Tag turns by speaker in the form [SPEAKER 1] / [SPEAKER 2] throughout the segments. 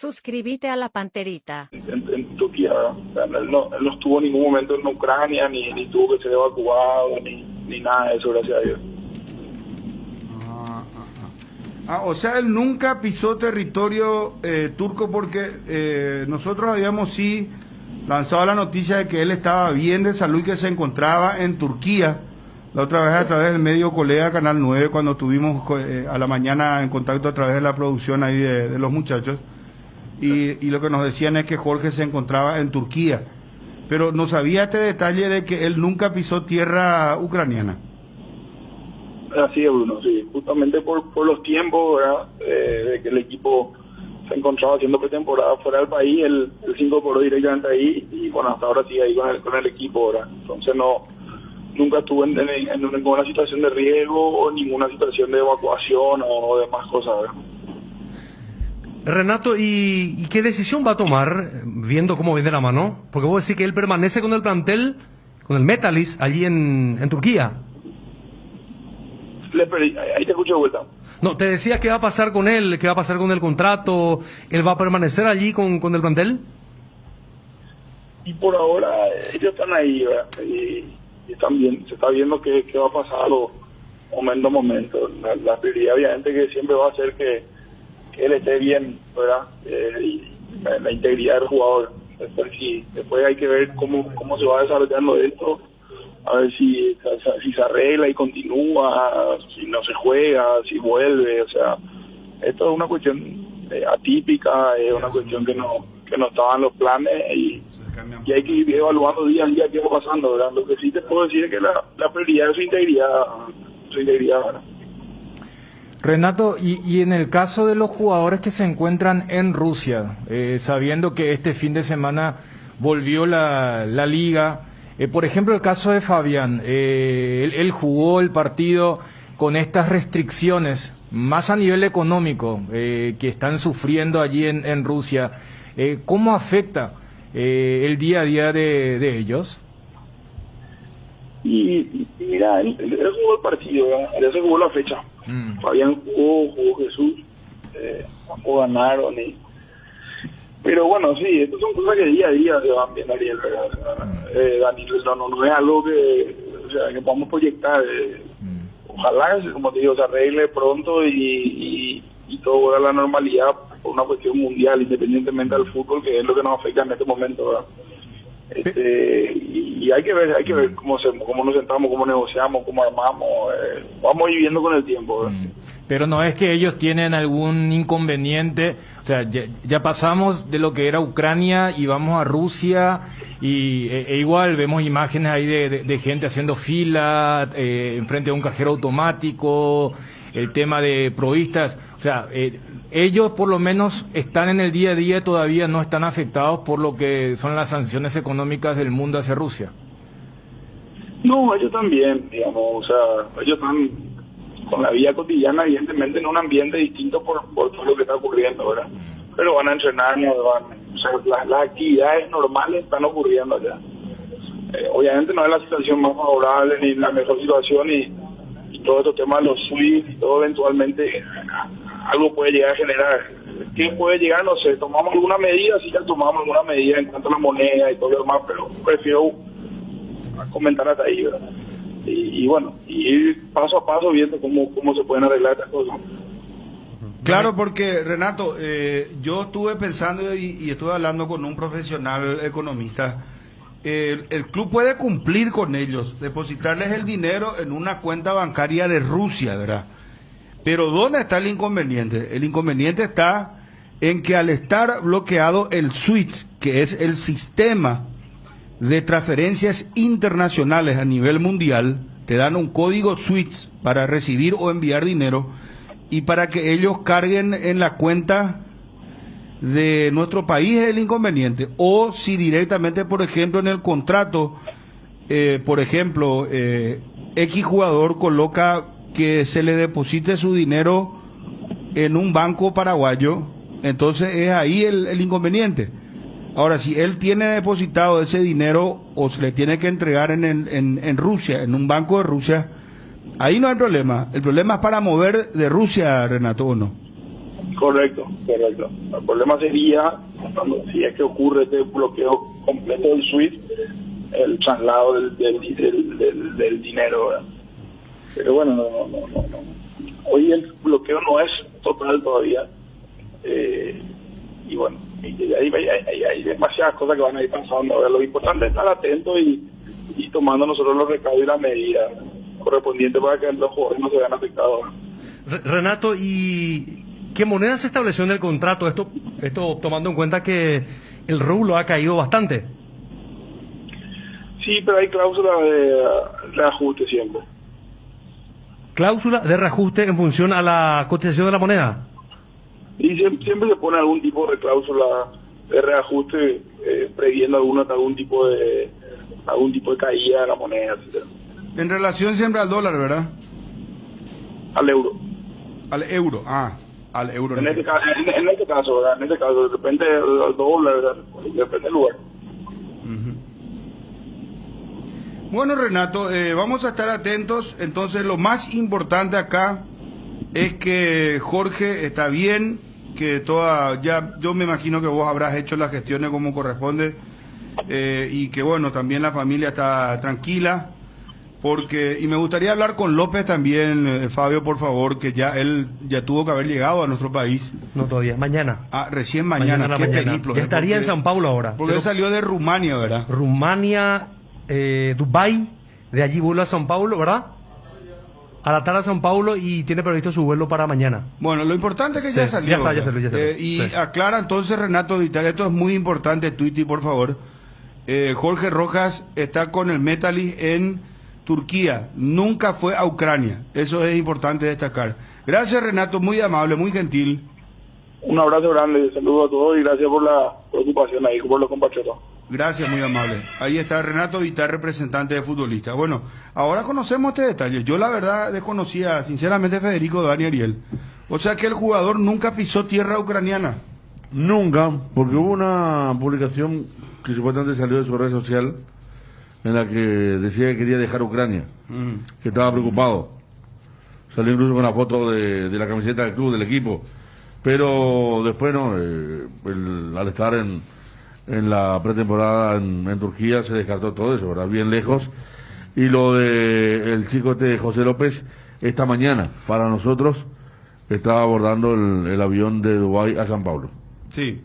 [SPEAKER 1] Suscríbete a la Panterita.
[SPEAKER 2] En Turquía, ¿verdad? O sea, él no estuvo en ningún momento en Ucrania, ni tuvo que ser evacuado, ni nada de eso, gracias a Dios.
[SPEAKER 3] O sea, él nunca pisó territorio turco porque nosotros habíamos sí lanzado la noticia de que él estaba bien de salud y que se encontraba en Turquía. La otra vez a través del medio colega Canal 9, cuando estuvimos a la mañana en contacto a través de la producción ahí de los muchachos. Y lo que nos decían es que Jorge se encontraba en Turquía. Pero no sabía este detalle de que él nunca pisó tierra ucraniana.
[SPEAKER 2] Así es, Bruno, sí, justamente por los tiempos, ¿verdad? De que el equipo se encontraba haciendo pretemporada fuera del país, él se incorporó directamente ahí y bueno, hasta ahora sigue ahí con el equipo, ¿verdad? Entonces nunca estuvo en ninguna situación de riesgo o ninguna situación de evacuación o demás cosas, ¿verdad?
[SPEAKER 4] Renato, ¿y qué decisión va a tomar viendo cómo viene la mano? Porque vos decís que él permanece con el plantel, con el Metalist, allí en Turquía.
[SPEAKER 2] Ahí te escucho de vuelta.
[SPEAKER 4] No, te decía qué va a pasar con él, qué va a pasar con el contrato, ¿él va a permanecer allí con el plantel?
[SPEAKER 2] Y por ahora ellos están ahí, ¿verdad? Y están bien, se está viendo qué va a pasar momento a momento. La prioridad obviamente que siempre va a ser que él esté bien, ¿verdad? Y la integridad del jugador. Después hay que ver cómo se va desarrollando esto, a ver si se arregla y continúa, si no se juega, si vuelve, o sea, esto es una cuestión atípica, es una cuestión que no estaba en los planes y hay que ir evaluando día a día qué va pasando, ¿verdad? Lo que sí te puedo decir es que la prioridad es su integridad, ¿verdad?
[SPEAKER 5] Renato, y en el caso de los jugadores que se encuentran en Rusia, sabiendo que este fin de semana volvió la liga, por ejemplo el caso de Fabián, él jugó el partido con estas restricciones, más a nivel económico, que están sufriendo allí en Rusia. ¿Cómo afecta el día a día de ellos?
[SPEAKER 2] Y mira, él jugó el partido, ¿verdad? Él se jugó la fecha. Fabián jugó Jesús, ambos ganaron. Pero bueno, sí, estas son cosas que día a día se van viendo, Ariel, Daniel, no es algo que podamos proyectar. Ojalá, como te digo, se arregle pronto y todo vuelva a la normalidad por una cuestión mundial, independientemente del fútbol, que es lo que nos afecta en este momento, ¿verdad? Y hay que ver cómo nos sentamos, cómo negociamos, cómo armamos, vamos a ir viendo con el tiempo, ¿verdad?
[SPEAKER 5] Pero no es que ellos tienen algún inconveniente, o sea, ya pasamos de lo que era Ucrania y vamos a Rusia e igual vemos imágenes ahí de gente haciendo fila enfrente de un cajero automático, el tema de provistas, o sea, ellos por lo menos están en el día a día, todavía no están afectados por lo que son las sanciones económicas del mundo hacia Rusia.
[SPEAKER 2] No, ellos también, digamos, o sea, ellos están con la vida cotidiana, evidentemente en un ambiente distinto por todo lo que está ocurriendo, ¿verdad? Pero van a entrenar, o sea, las actividades normales están ocurriendo allá. Obviamente no es la situación más favorable ni la mejor situación y todo estos temas de los SWIFT y todo eventualmente algo puede llegar a generar. ¿Qué puede llegar? No sé, tomamos alguna medida, sí ya tomamos alguna medida en cuanto a la moneda y todo lo demás, pero prefiero comentar hasta ahí, ¿verdad? Y bueno, y ir paso a paso viendo cómo se pueden arreglar estas cosas.
[SPEAKER 3] Claro, porque Renato, yo estuve pensando y estuve hablando con un profesional economista. El club puede cumplir con ellos, depositarles el dinero en una cuenta bancaria de Rusia, ¿verdad? Pero ¿dónde está el inconveniente? El inconveniente está en que al estar bloqueado el SWIFT, que es el sistema de transferencias internacionales a nivel mundial, te dan un código SWIFT para recibir o enviar dinero y para que ellos carguen en la cuenta de nuestro país es el inconveniente. O si directamente, por ejemplo, en el contrato, por ejemplo, X jugador coloca que se le deposite su dinero en un banco paraguayo, entonces es ahí el inconveniente. Ahora, si él tiene depositado ese dinero o se le tiene que entregar en Rusia, en un banco de Rusia, ahí no hay problema. El problema es para mover de Rusia, Renato, ¿o no?
[SPEAKER 2] Correcto. El problema sería, si es que ocurre este bloqueo completo del SWIFT, el traslado del dinero, ¿verdad? Pero bueno, no. Hoy el bloqueo no es total todavía. Y bueno, hay demasiadas cosas que van a ir pasando. ¿Verdad? Lo importante es estar atento y tomando nosotros los recaudos y las medidas correspondientes para que los jugadores no se vean afectados.
[SPEAKER 4] Renato, ¿y qué moneda se estableció en el contrato? Esto tomando en cuenta que el rublo ha caído bastante.
[SPEAKER 2] Sí, pero hay cláusulas de reajuste siempre.
[SPEAKER 4] ¿Cláusula de reajuste en función a la cotización de la moneda?
[SPEAKER 2] Y siempre se pone algún tipo de cláusula de reajuste previendo algún tipo de caída de la moneda, etc.
[SPEAKER 3] En relación siempre al dólar, ¿verdad?
[SPEAKER 2] Al euro.
[SPEAKER 3] Al euro, al euro.
[SPEAKER 2] En este caso, ¿verdad? En este caso, depende del dólar, ¿verdad? Depende del lugar.
[SPEAKER 3] Bueno, Renato, vamos a estar atentos. Entonces, lo más importante acá es que Jorge está bien, que yo me imagino que vos habrás hecho las gestiones como corresponde, y que bueno, también la familia está tranquila, y me gustaría hablar con López también, Fabio, por favor, que él ya tuvo que haber llegado a nuestro país.
[SPEAKER 4] No, todavía, mañana.
[SPEAKER 3] Recién mañana, qué periplo.
[SPEAKER 4] Ya estaría en San Paulo ahora.
[SPEAKER 3] Porque él salió de Rumania, ¿verdad?
[SPEAKER 4] Rumania, Dubái, de allí vuelo a San Paulo, ¿verdad? A la tarde a San Paulo y tiene previsto su vuelo para mañana.
[SPEAKER 3] Bueno, lo importante es que ya salió.
[SPEAKER 4] Ya salió.
[SPEAKER 3] Y aclara entonces, Renato Vital, esto es muy importante, Twitty, por favor. Jorge Rojas está con el Metalist en Turquía, nunca fue a Ucrania. Eso es importante destacar. Gracias, Renato, muy amable, muy gentil.
[SPEAKER 2] Un abrazo grande, saludos a todos y gracias por la preocupación ahí, por los compatriotas.
[SPEAKER 3] Gracias, muy amable. Ahí está Renato Vital, representante de futbolista. Bueno, ahora conocemos este detalle. Yo la verdad desconocía, sinceramente, Federico, Dani, Ariel. O sea que el jugador nunca pisó tierra ucraniana.
[SPEAKER 6] Nunca, porque hubo una publicación que supuestamente salió de su red social en la que decía que quería dejar Ucrania, que estaba preocupado. Salió incluso con una foto de la camiseta del club, del equipo. Pero después no, al estar en la pretemporada en Turquía se descartó todo eso, ¿verdad? Bien lejos. Y lo de el chico José López, esta mañana, para nosotros, estaba abordando el avión de Dubái a San Paulo.
[SPEAKER 3] Sí.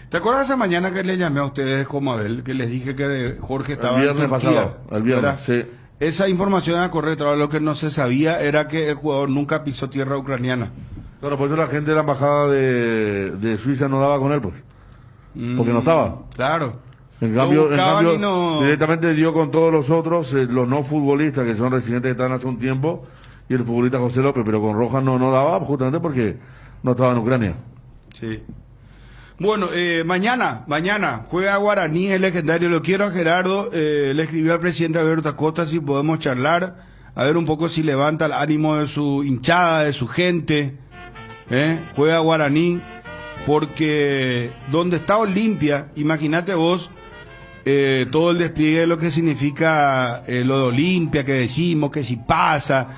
[SPEAKER 3] ¿Te acuerdas esa mañana que le llamé a ustedes como Abel, que les dije que Jorge estaba
[SPEAKER 6] el viernes pasado, el viernes, sí.
[SPEAKER 3] Esa información era correcta, ahora lo que no se sabía era que el jugador nunca pisó tierra ucraniana.
[SPEAKER 6] Claro, por eso la gente de la embajada de Suiza no daba con él, pues. Porque no estaba.
[SPEAKER 3] Claro.
[SPEAKER 6] En cambio, directamente dio con todos los otros, los no futbolistas que son residentes que están hace un tiempo, y el futbolista José López, pero con Rojas no daba, justamente porque no estaba en Ucrania.
[SPEAKER 3] Sí. Bueno, mañana juega Guaraní, el legendario. Lo quiero a Gerardo, le escribió al presidente Alberto Acosta si podemos charlar, a ver un poco si levanta el ánimo de su hinchada, de su gente. Juega Guaraní, porque donde está Olimpia, imagínate vos, todo el despliegue de lo que significa lo de Olimpia, que decimos que si pasa,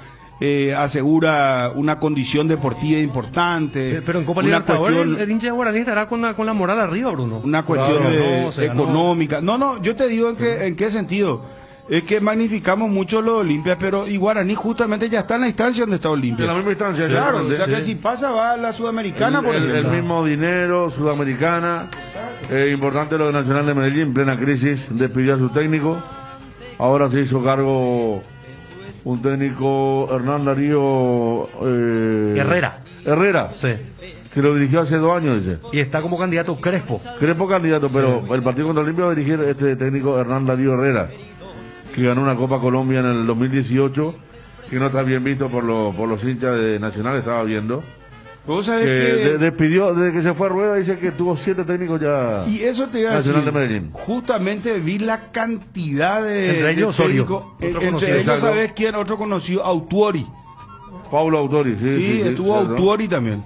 [SPEAKER 3] asegura una condición deportiva importante.
[SPEAKER 4] Pero en Copa Libertadores el hincha de Guaraní estará con la moral arriba, Bruno.
[SPEAKER 3] Una cuestión económica. No, yo te digo en qué sentido. Es que magnificamos mucho lo de Olimpia, pero y Guaraní justamente ya está en la instancia donde está Olimpia.
[SPEAKER 6] En la misma instancia,
[SPEAKER 3] claro. O sea que si pasa va a la Sudamericana, por ejemplo.
[SPEAKER 6] El mismo dinero, Sudamericana. Importante lo de Nacional de Medellín, plena crisis, despidió a su técnico. Ahora se hizo cargo un técnico, Hernán Darío Herrera,
[SPEAKER 4] sí,
[SPEAKER 6] que lo dirigió hace 2 años, dice.
[SPEAKER 4] Y está como candidato Crespo
[SPEAKER 6] candidato,
[SPEAKER 4] sí.
[SPEAKER 6] Pero el partido contra Olimpia va a dirigir este técnico Hernán Darío Herrera, que ganó una Copa Colombia en el 2018, que no está bien visto por los hinchas de Nacional, estaba viendo.
[SPEAKER 3] ¿Vos sabés
[SPEAKER 6] que despidió, desde que se fue a Rueda, dice que tuvo 7 técnicos ya.
[SPEAKER 3] Y eso te iba a decir,
[SPEAKER 6] de Medellín.
[SPEAKER 3] Justamente vi la cantidad
[SPEAKER 4] entre ellos técnicos.
[SPEAKER 3] Entre ellos, ¿sabés quién? Otro conocido, Autuori.
[SPEAKER 6] Paulo Autuori, sí,
[SPEAKER 3] estuvo Autuori también.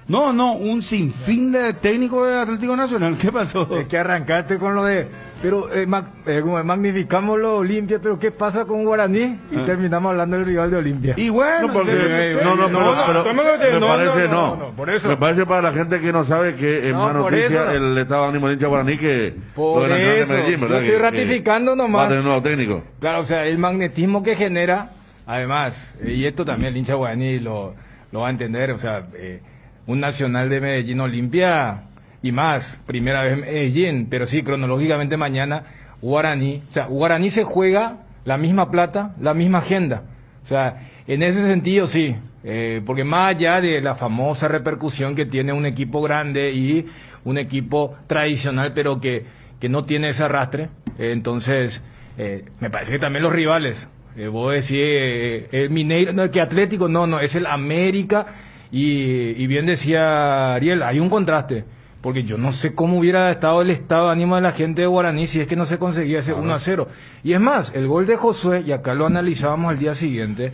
[SPEAKER 3] No, un sinfín de técnicos de Atlético Nacional. ¿Qué pasó?
[SPEAKER 5] Es que arrancaste con lo de, pero como magnificamos lo Olimpia, pero ¿qué pasa con Guaraní? Y terminamos hablando del rival de Olimpia.
[SPEAKER 3] Y bueno,
[SPEAKER 6] No, porque, por eso. Me parece para la gente que no sabe que es más noticia el estado de ánimo de hincha guaraní que
[SPEAKER 5] por
[SPEAKER 6] lo de Nacional
[SPEAKER 5] eso,
[SPEAKER 6] de Medellín, ¿verdad?
[SPEAKER 5] yo estoy ratificando nomás.
[SPEAKER 6] Va a tener nuevo técnico.
[SPEAKER 5] Claro, o sea, el magnetismo que genera, además, y esto también el hincha guaraní lo va a entender, o sea, un Nacional de Medellín Olimpia y más, primera vez en Medellín, pero sí, cronológicamente mañana Guaraní, o sea, Guaraní se juega la misma plata, la misma agenda, o sea, en ese sentido sí, porque más allá de la famosa repercusión que tiene un equipo grande y un equipo tradicional, pero que no tiene ese arrastre, entonces, me parece que también los rivales, vos decís, el Mineiro, no, que Atlético, no, es el América. Y bien decía Ariel, hay un contraste, porque yo no sé cómo hubiera estado el estado de ánimo de la gente de Guaraní si es que no se conseguía ese 1-0. Y es más, el gol de Josué, y acá lo analizábamos al día siguiente,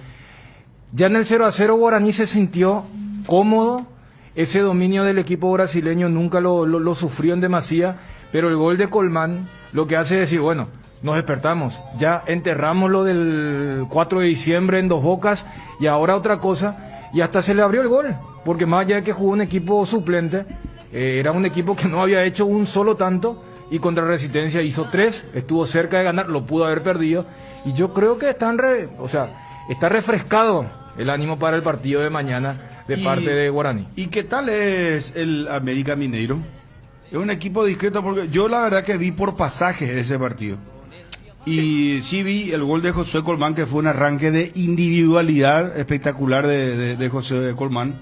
[SPEAKER 5] ya en el 0-0 Guaraní se sintió cómodo, ese dominio del equipo brasileño nunca lo sufrió en demasía, pero el gol de Colmán lo que hace es decir, bueno, nos despertamos, ya enterramos lo del 4 de diciembre en Dos Bocas, y ahora otra cosa. Y hasta se le abrió el gol, porque más allá de que jugó un equipo suplente, era un equipo que no había hecho un solo tanto, y contra Resistencia hizo 3, estuvo cerca de ganar, lo pudo haber perdido, y yo creo que está refrescado el ánimo para el partido de mañana de parte de Guaraní.
[SPEAKER 3] ¿Y qué tal es el América Mineiro? Es un equipo discreto, porque yo la verdad que vi por pasajes ese partido. Y sí vi el gol de José Colmán, que fue un arranque de individualidad espectacular de José Colmán,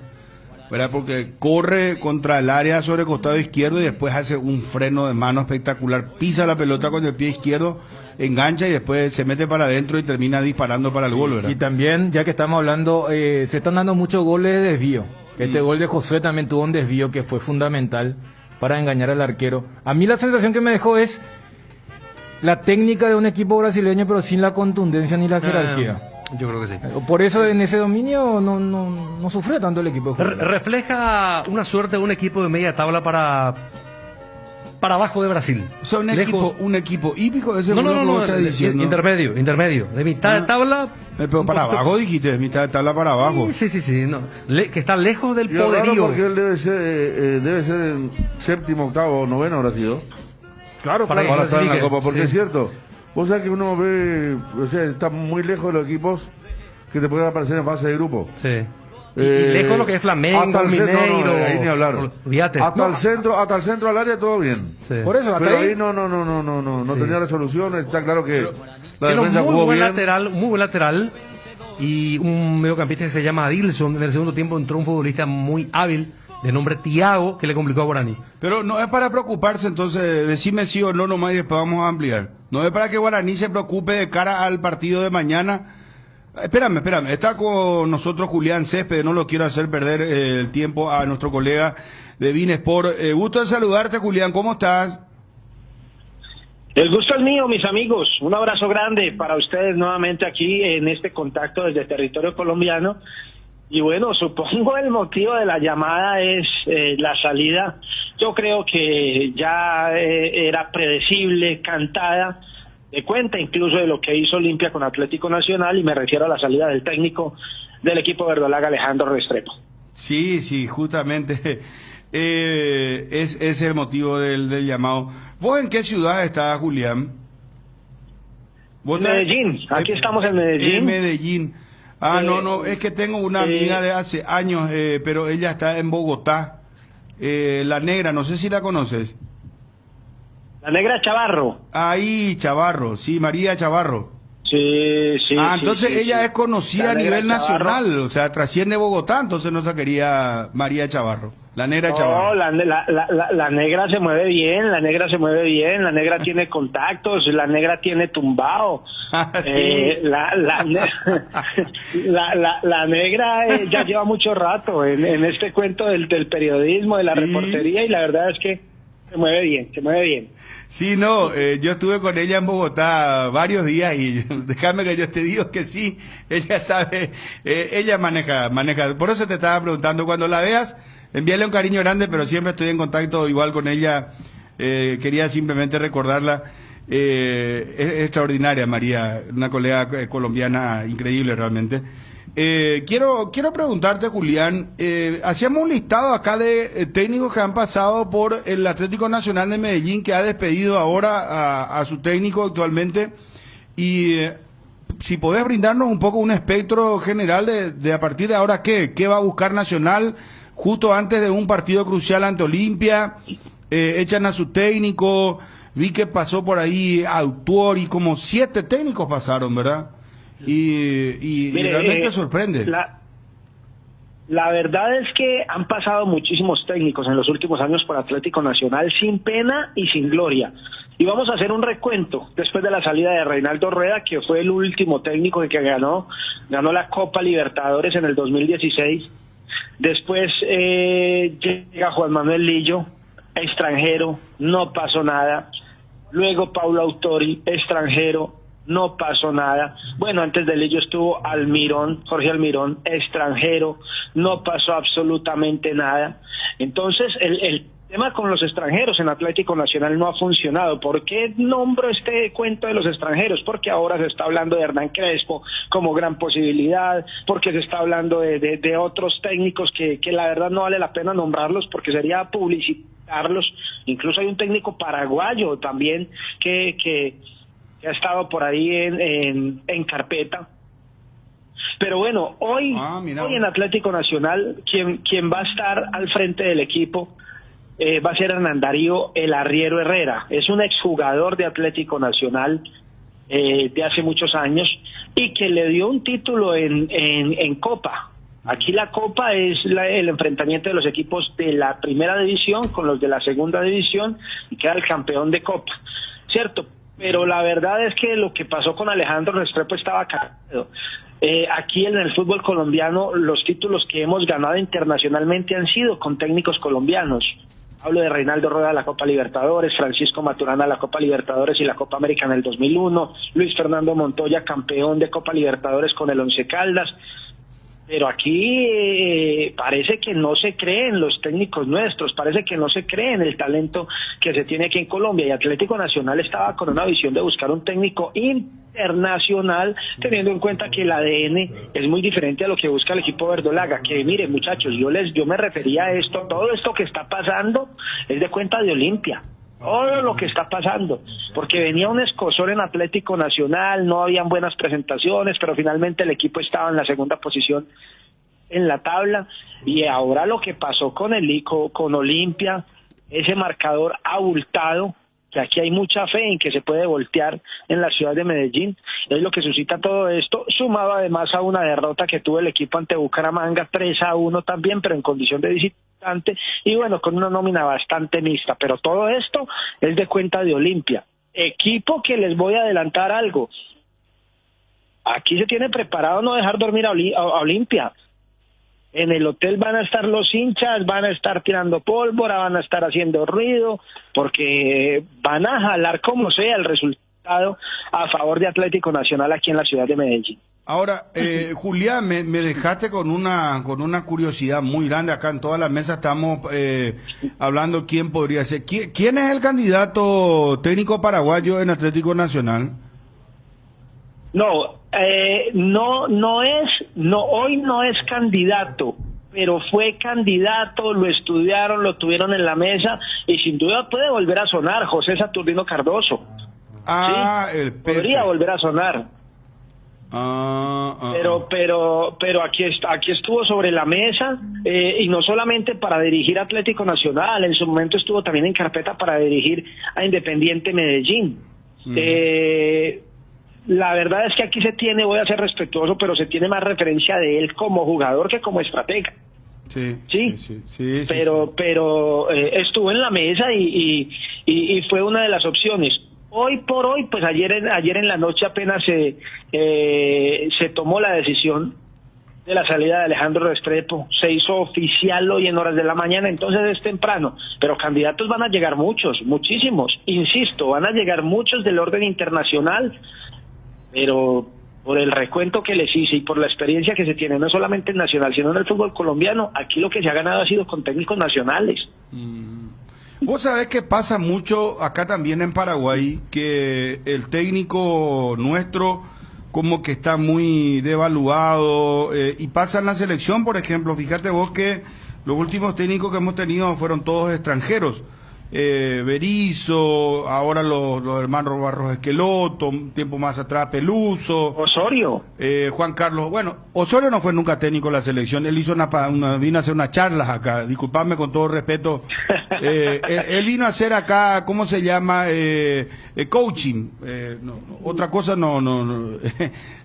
[SPEAKER 3] ¿verdad? Porque corre contra el área sobre el costado izquierdo y después hace un freno de mano espectacular, pisa la pelota con el pie izquierdo, engancha y después se mete para adentro y termina disparando para el gol, ¿verdad?
[SPEAKER 5] Y también, ya que estamos hablando, se están dando muchos goles de desvío. Este gol de José también tuvo un desvío que fue fundamental para engañar al arquero. A mí la sensación que me dejó es la técnica de un equipo brasileño, pero sin la contundencia ni la jerarquía.
[SPEAKER 4] Yo creo que sí.
[SPEAKER 5] Por eso en ese dominio no sufrió tanto el equipo.
[SPEAKER 4] Refleja una suerte de un equipo de media tabla para abajo de Brasil.
[SPEAKER 3] O sea, un equipo hípico, ese
[SPEAKER 4] no,
[SPEAKER 3] está diciendo.
[SPEAKER 4] Intermedio, de mitad de tabla.
[SPEAKER 3] Pero para abajo dijiste, de mitad de tabla para abajo.
[SPEAKER 4] Sí, no. Que está lejos del poderío.
[SPEAKER 6] Porque él debe ser el séptimo, octavo, noveno habrá sido.
[SPEAKER 5] Claro,
[SPEAKER 6] para estar en la Copa, porque
[SPEAKER 4] sí.
[SPEAKER 6] Es cierto. Vos sabés que uno ve, o sea, está muy lejos de los equipos que te pueden aparecer en fase de grupo.
[SPEAKER 4] Sí. Y lejos de lo que es Flamengo, Mineiro.
[SPEAKER 6] Ahí ni hablar.
[SPEAKER 4] Olvídate.
[SPEAKER 6] Hasta el centro al área todo bien.
[SPEAKER 4] Sí.
[SPEAKER 5] Por eso,
[SPEAKER 6] pero ahí no
[SPEAKER 4] Sí.
[SPEAKER 6] tenía resolución. Está claro que la
[SPEAKER 4] Tiene
[SPEAKER 6] defensa
[SPEAKER 4] un
[SPEAKER 6] jugó
[SPEAKER 4] muy
[SPEAKER 6] bien.
[SPEAKER 4] buen lateral. Y un mediocampista que se llama Adilson. En el segundo tiempo entró un futbolista muy hábil, de nombre Thiago, que le complicó a Guaraní.
[SPEAKER 3] Pero no es para preocuparse, entonces, decime sí o no nomás y después vamos a ampliar. No es para que Guaraní se preocupe de cara al partido de mañana. Espérame, está con nosotros Julián Céspedes, no lo quiero hacer perder el tiempo a nuestro colega de Binesport. Gusto de saludarte, Julián, ¿cómo estás?
[SPEAKER 7] El gusto es mío, mis amigos. Un abrazo grande para ustedes nuevamente aquí en este contacto desde territorio colombiano. Y bueno, supongo el motivo de la llamada es la salida. Yo creo que ya era predecible, cantada, de cuenta incluso de lo que hizo Olimpia con Atlético Nacional, y me refiero a la salida del técnico del equipo verdolaga, Alejandro Restrepo.
[SPEAKER 3] Sí, justamente es el motivo del llamado. ¿Vos en qué ciudad estás, Julián?
[SPEAKER 7] Medellín, aquí estamos en Medellín.
[SPEAKER 3] En Medellín. No, es que tengo una amiga de hace años, pero ella está en Bogotá, La Negra, no sé si la conoces.
[SPEAKER 7] La Negra Chavarro.
[SPEAKER 3] Ahí, Chavarro, sí, María Chavarro.
[SPEAKER 7] Sí.
[SPEAKER 3] Entonces
[SPEAKER 7] sí,
[SPEAKER 3] ella es conocida a nivel
[SPEAKER 7] Chavarro.
[SPEAKER 3] nacional, o sea, trasciende Bogotá, entonces no se quería María Chavarro, La Negra Chavarro.
[SPEAKER 7] La Negra se mueve bien, la Negra tiene contactos, la Negra tiene tumbao.
[SPEAKER 3] Sí.
[SPEAKER 7] La Negra ya lleva mucho rato en este cuento del periodismo, de la reportería, y la verdad es que se mueve bien.
[SPEAKER 3] Sí, no, yo estuve con ella en Bogotá varios días y déjame que yo te digo que sí, ella sabe, ella maneja, por eso te estaba preguntando, cuando la veas, envíale un cariño grande, pero siempre estoy en contacto igual con ella. Quería simplemente recordarla. Es extraordinaria, María, una colega colombiana increíble realmente. Quiero preguntarte, Julián, hacíamos un listado acá de técnicos que han pasado por el Atlético Nacional de Medellín, que ha despedido ahora a su técnico actualmente, y si podés brindarnos un poco un espectro general de a partir de ahora qué va a buscar Nacional justo antes de un partido crucial ante Olimpia. Echan a su técnico, vi que pasó por ahí Autuori, como 7 técnicos pasaron, ¿verdad? Y
[SPEAKER 7] Mire,
[SPEAKER 3] realmente sorprende.
[SPEAKER 7] La verdad es que han pasado muchísimos técnicos en los últimos años por Atlético Nacional sin pena y sin gloria. Y vamos a hacer un recuento después de la salida de Reinaldo Rueda, que fue el último técnico que ganó la Copa Libertadores en el 2016. Después llega Juan Manuel Lillo, extranjero, no pasó nada. Luego Paulo Autuori, extranjero, no pasó nada. Bueno, antes de Lillo estuvo Jorge Almirón, extranjero, no pasó absolutamente nada. Entonces, el tema con los extranjeros en Atlético Nacional no ha funcionado. ¿Por qué nombro este cuento de los extranjeros? Porque ahora se está hablando de Hernán Crespo como gran posibilidad, porque se está hablando de otros técnicos que la verdad no vale la pena nombrarlos porque sería publicitarlos. Incluso hay un técnico paraguayo también que ha estado por ahí en carpeta. Pero bueno, hoy en Atlético Nacional, quien va a estar al frente del equipo va a ser Hernán Darío El Arriero Herrera. Es un exjugador de Atlético Nacional de hace muchos años y que le dio un título en Copa. Aquí la Copa es el enfrentamiento de los equipos de la primera división con los de la segunda división y queda el campeón de Copa, ¿cierto? Pero la verdad es que lo que pasó con Alejandro Restrepo estaba cargado. Aquí en el fútbol colombiano los títulos que hemos ganado internacionalmente han sido con técnicos colombianos. Hablo de Reinaldo Rueda, la Copa Libertadores, Francisco Maturana, la Copa Libertadores y la Copa América en el 2001, Luis Fernando Montoya, campeón de Copa Libertadores con el Once Caldas. Pero aquí parece que no se creen los técnicos nuestros, parece que no se creen el talento que se tiene aquí en Colombia, y Atlético Nacional estaba con una visión de buscar un técnico internacional, teniendo en cuenta que el ADN es muy diferente a lo que busca el equipo verdolaga. Que mire, muchachos, yo me refería a esto, todo esto que está pasando es de cuenta de Olimpia. Todo lo que está pasando, porque venía un escozor en Atlético Nacional, no habían buenas presentaciones, pero finalmente el equipo estaba en la segunda posición en la tabla, y ahora lo que pasó con Olimpia, ese marcador abultado, que aquí hay mucha fe en que se puede voltear en la ciudad de Medellín, es lo que suscita todo esto, sumado además a una derrota que tuvo el equipo ante Bucaramanga, 3-1 también, pero en condición de visitante, y bueno, con una nómina bastante mixta. Pero todo esto es de cuenta de Olimpia, equipo que les voy a adelantar algo, aquí se tiene preparado no dejar dormir a Olimpia. En el hotel van a estar los hinchas, van a estar tirando pólvora, van a estar haciendo ruido, porque van a jalar como sea el resultado a favor de Atlético Nacional aquí en la ciudad de Medellín.
[SPEAKER 3] Ahora, Julián, me dejaste con una curiosidad muy grande. Acá en toda la mesa estamos hablando quién podría ser. ¿Quién es el candidato técnico paraguayo en Atlético Nacional?
[SPEAKER 7] Hoy no es candidato, pero fue candidato, lo estudiaron, lo tuvieron en la mesa y sin duda puede volver a sonar José Saturnino Cardoso. ¿Sí?
[SPEAKER 3] El Pepe.
[SPEAKER 7] Podría volver a sonar. Pero aquí estuvo sobre la mesa, y no solamente para dirigir Atlético Nacional, en su momento estuvo también en carpeta para dirigir a Independiente Medellín. La verdad es que aquí voy a ser respetuoso, pero se tiene más referencia de él como jugador que como estratega. Sí. Pero estuvo en la mesa y fue una de las opciones. Hoy por hoy, pues ayer en la noche apenas se tomó la decisión de la salida de Alejandro Restrepo, se hizo oficial hoy en horas de la mañana, entonces es temprano, pero candidatos van a llegar muchísimos, insisto, van a llegar muchos del orden internacional, pero por el recuento que les hice y por la experiencia que se tiene no solamente en Nacional, sino en el fútbol colombiano, aquí lo que se ha ganado ha sido con técnicos nacionales.
[SPEAKER 3] Vos sabés que pasa mucho acá también en Paraguay, que el técnico nuestro como que está muy devaluado, y pasa en la selección, por ejemplo. Fíjate vos que los últimos técnicos que hemos tenido fueron todos extranjeros. Berizzo, ahora los hermanos Barros Esqueloto, un tiempo más atrás Peluso,
[SPEAKER 7] Osorio,
[SPEAKER 3] Juan Carlos. Bueno, Osorio no fue nunca técnico de la selección, él hizo vino a hacer unas charlas acá, disculpadme con todo respeto, él vino a hacer acá, ¿cómo se llama? Coaching, otra cosa no.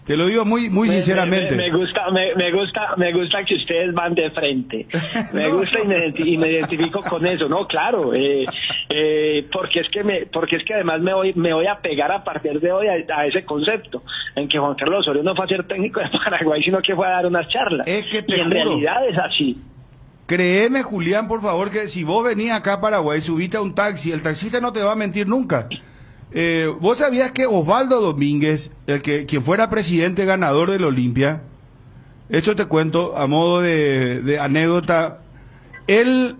[SPEAKER 3] Te lo digo muy sinceramente.
[SPEAKER 7] Me gusta que ustedes van de frente. Me gusta y me identifico con eso. No, claro, porque es que además me voy a pegar a partir de hoy a ese concepto en que Juan Carlos Osorio no fue a ser técnico de Paraguay, sino que fue a dar unas charlas.
[SPEAKER 3] Es que
[SPEAKER 7] y en realidad es así.
[SPEAKER 3] Créeme, Julián, por favor, que si vos venís acá a Paraguay, subiste a un taxi, el taxista no te va a mentir nunca. ¿Vos sabías que Osvaldo Domínguez, quien fuera presidente ganador del Olimpia, esto te cuento a modo de anécdota, él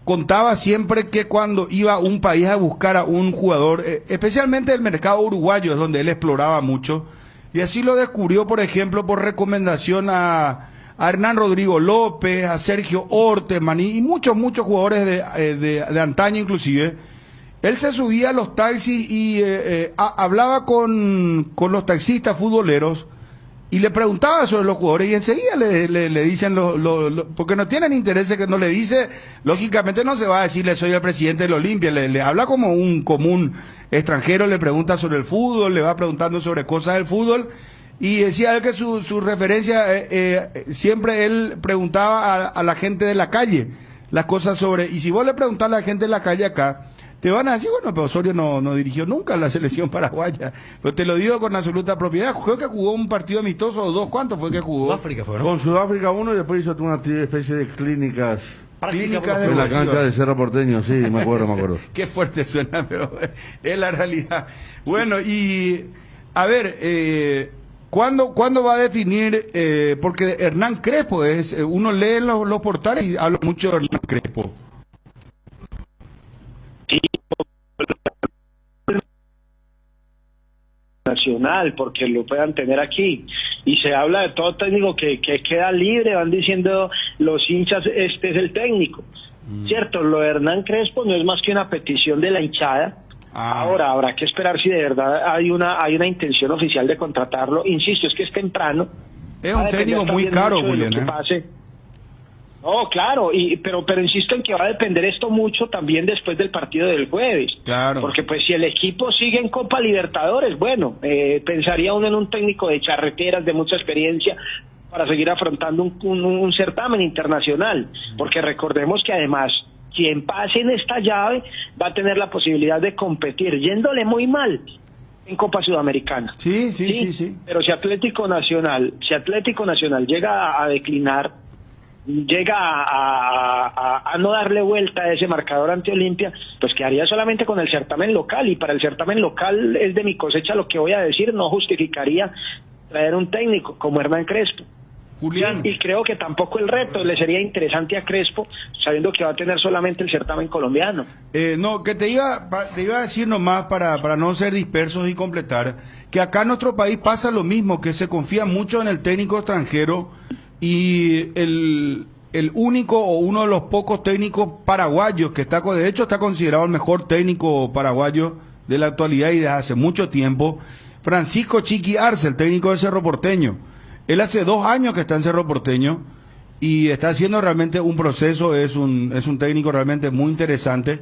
[SPEAKER 3] contaba siempre que cuando iba a un país a buscar a un jugador, especialmente el mercado uruguayo es donde él exploraba mucho, y así lo descubrió, por ejemplo, por recomendación a Hernán Rodrigo López, a Sergio Orteman y muchos jugadores de antaño inclusive. Él se subía a los taxis y hablaba con los taxistas futboleros y le preguntaba sobre los jugadores y enseguida le dicen, porque no tienen interés, que no le dice, lógicamente no se va a decirle soy el presidente del Olimpia, le habla como un común extranjero, le pregunta sobre el fútbol, le va preguntando sobre cosas del fútbol, y decía él que su referencia, siempre él preguntaba a la gente de la calle las cosas sobre, y si vos le preguntás a la gente de la calle acá, te van a decir, bueno, pero Osorio no dirigió nunca la selección paraguaya. Pero te lo digo con absoluta propiedad. Creo que jugó un partido amistoso o dos. ¿Cuánto fue que jugó?
[SPEAKER 4] Sudáfrica fue, ¿no?
[SPEAKER 6] Con Sudáfrica uno y después hizo una especie de clínicas
[SPEAKER 3] Clínicas
[SPEAKER 6] en la cancha de Cerro Porteño, sí, me acuerdo.
[SPEAKER 3] Qué fuerte suena, pero es la realidad. Bueno, y a ver, ¿cuándo va a definir? Porque Hernán Crespo uno lee los portales y habla mucho de Hernán Crespo.
[SPEAKER 7] Nacional, porque lo puedan tener aquí, y se habla de todo técnico que queda libre, van diciendo los hinchas, este es el técnico, cierto. Lo de Hernán Crespo no es más que una petición de la hinchada. Ahora habrá que esperar si de verdad hay una intención oficial de contratarlo. Insisto, es que es temprano,
[SPEAKER 3] es un técnico muy caro, Julián,
[SPEAKER 7] No, claro, pero insisto en que va a depender esto mucho también después del partido del jueves.
[SPEAKER 3] Claro.
[SPEAKER 7] Porque pues si el equipo sigue en Copa Libertadores, bueno, pensaría uno en un técnico de charreteras, de mucha experiencia, para seguir afrontando un certamen internacional. Porque recordemos que además, quien pase en esta llave va a tener la posibilidad de competir, yéndole muy mal en Copa Sudamericana.
[SPEAKER 3] Sí.
[SPEAKER 7] Pero si Atlético Nacional llega a declinar, llega a no darle vuelta a ese marcador ante Olimpia, pues quedaría solamente con el certamen local, y para el certamen local es de mi cosecha lo que voy a decir, no justificaría traer un técnico como Hernán Crespo.
[SPEAKER 3] Julián.
[SPEAKER 7] Y creo que tampoco el reto le sería interesante a Crespo, sabiendo que va a tener solamente el certamen colombiano.
[SPEAKER 3] No, que te iba a decir nomás para no ser dispersos y completar, que acá en nuestro país pasa lo mismo, que se confía mucho en el técnico extranjero, y el único o uno de los pocos técnicos paraguayos que de hecho está considerado el mejor técnico paraguayo de la actualidad y desde hace mucho tiempo, Francisco Chiqui Arce, el técnico de Cerro Porteño. Él hace 2 años que está en Cerro Porteño y está haciendo realmente un proceso, es un técnico realmente muy interesante,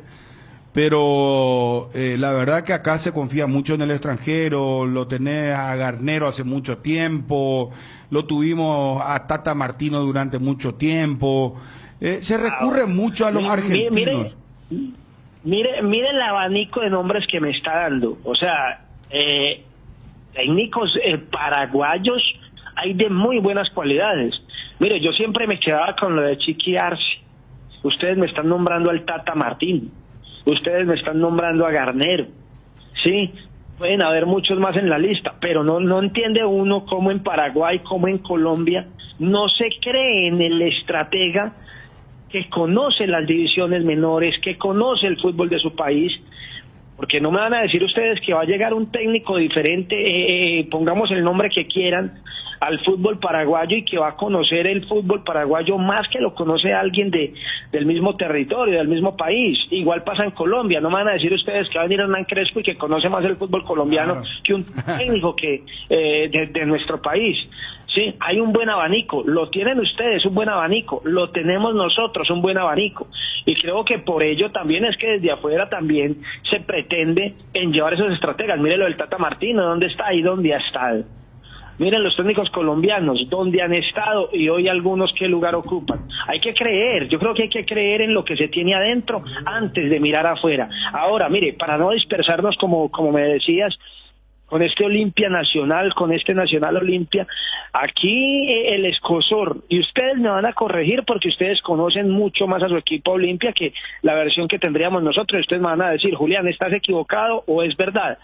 [SPEAKER 3] pero la verdad que acá se confía mucho en el extranjero. Lo tenés a Garnero hace mucho tiempo, lo tuvimos a Tata Martino durante mucho tiempo, se recurre mucho a los argentinos.
[SPEAKER 7] Mire el abanico de nombres que me está dando, o sea, técnicos paraguayos hay de muy buenas cualidades. Mire, yo siempre me quedaba con lo de Chiqui Arce. Ustedes me están nombrando al Tata Martino, ustedes me están nombrando a Garnero, ¿sí? pueden haber muchos más en la lista, pero no entiende uno cómo en Paraguay, cómo en Colombia, no se cree en el estratega que conoce las divisiones menores, que conoce el fútbol de su país, porque no me van a decir ustedes que va a llegar un técnico diferente, pongamos el nombre que quieran, al fútbol paraguayo y que va a conocer el fútbol paraguayo más que lo conoce alguien del mismo territorio, del mismo país. Igual pasa en Colombia, no me van a decir ustedes que va a venir Hernán Crespo y que conoce más el fútbol colombiano que un técnico que de nuestro país. Sí, hay un buen abanico, lo tienen ustedes, un buen abanico, lo tenemos nosotros, un buen abanico, y creo que por ello también es que desde afuera también se pretende en llevar esos estrategas. Miren lo del Tata Martino, ¿dónde está y dónde ha estado? Miren los técnicos colombianos, dónde han estado y hoy algunos qué lugar ocupan. Hay que creer, yo creo que hay que creer en lo que se tiene adentro antes de mirar afuera. Ahora, mire, para no dispersarnos como me decías, con este Olimpia Nacional, con este Nacional Olimpia, aquí el Escosor, y ustedes me van a corregir porque ustedes conocen mucho más a su equipo Olimpia que la versión que tendríamos nosotros. Ustedes me van a decir, Julián, ¿estás equivocado o es verdad?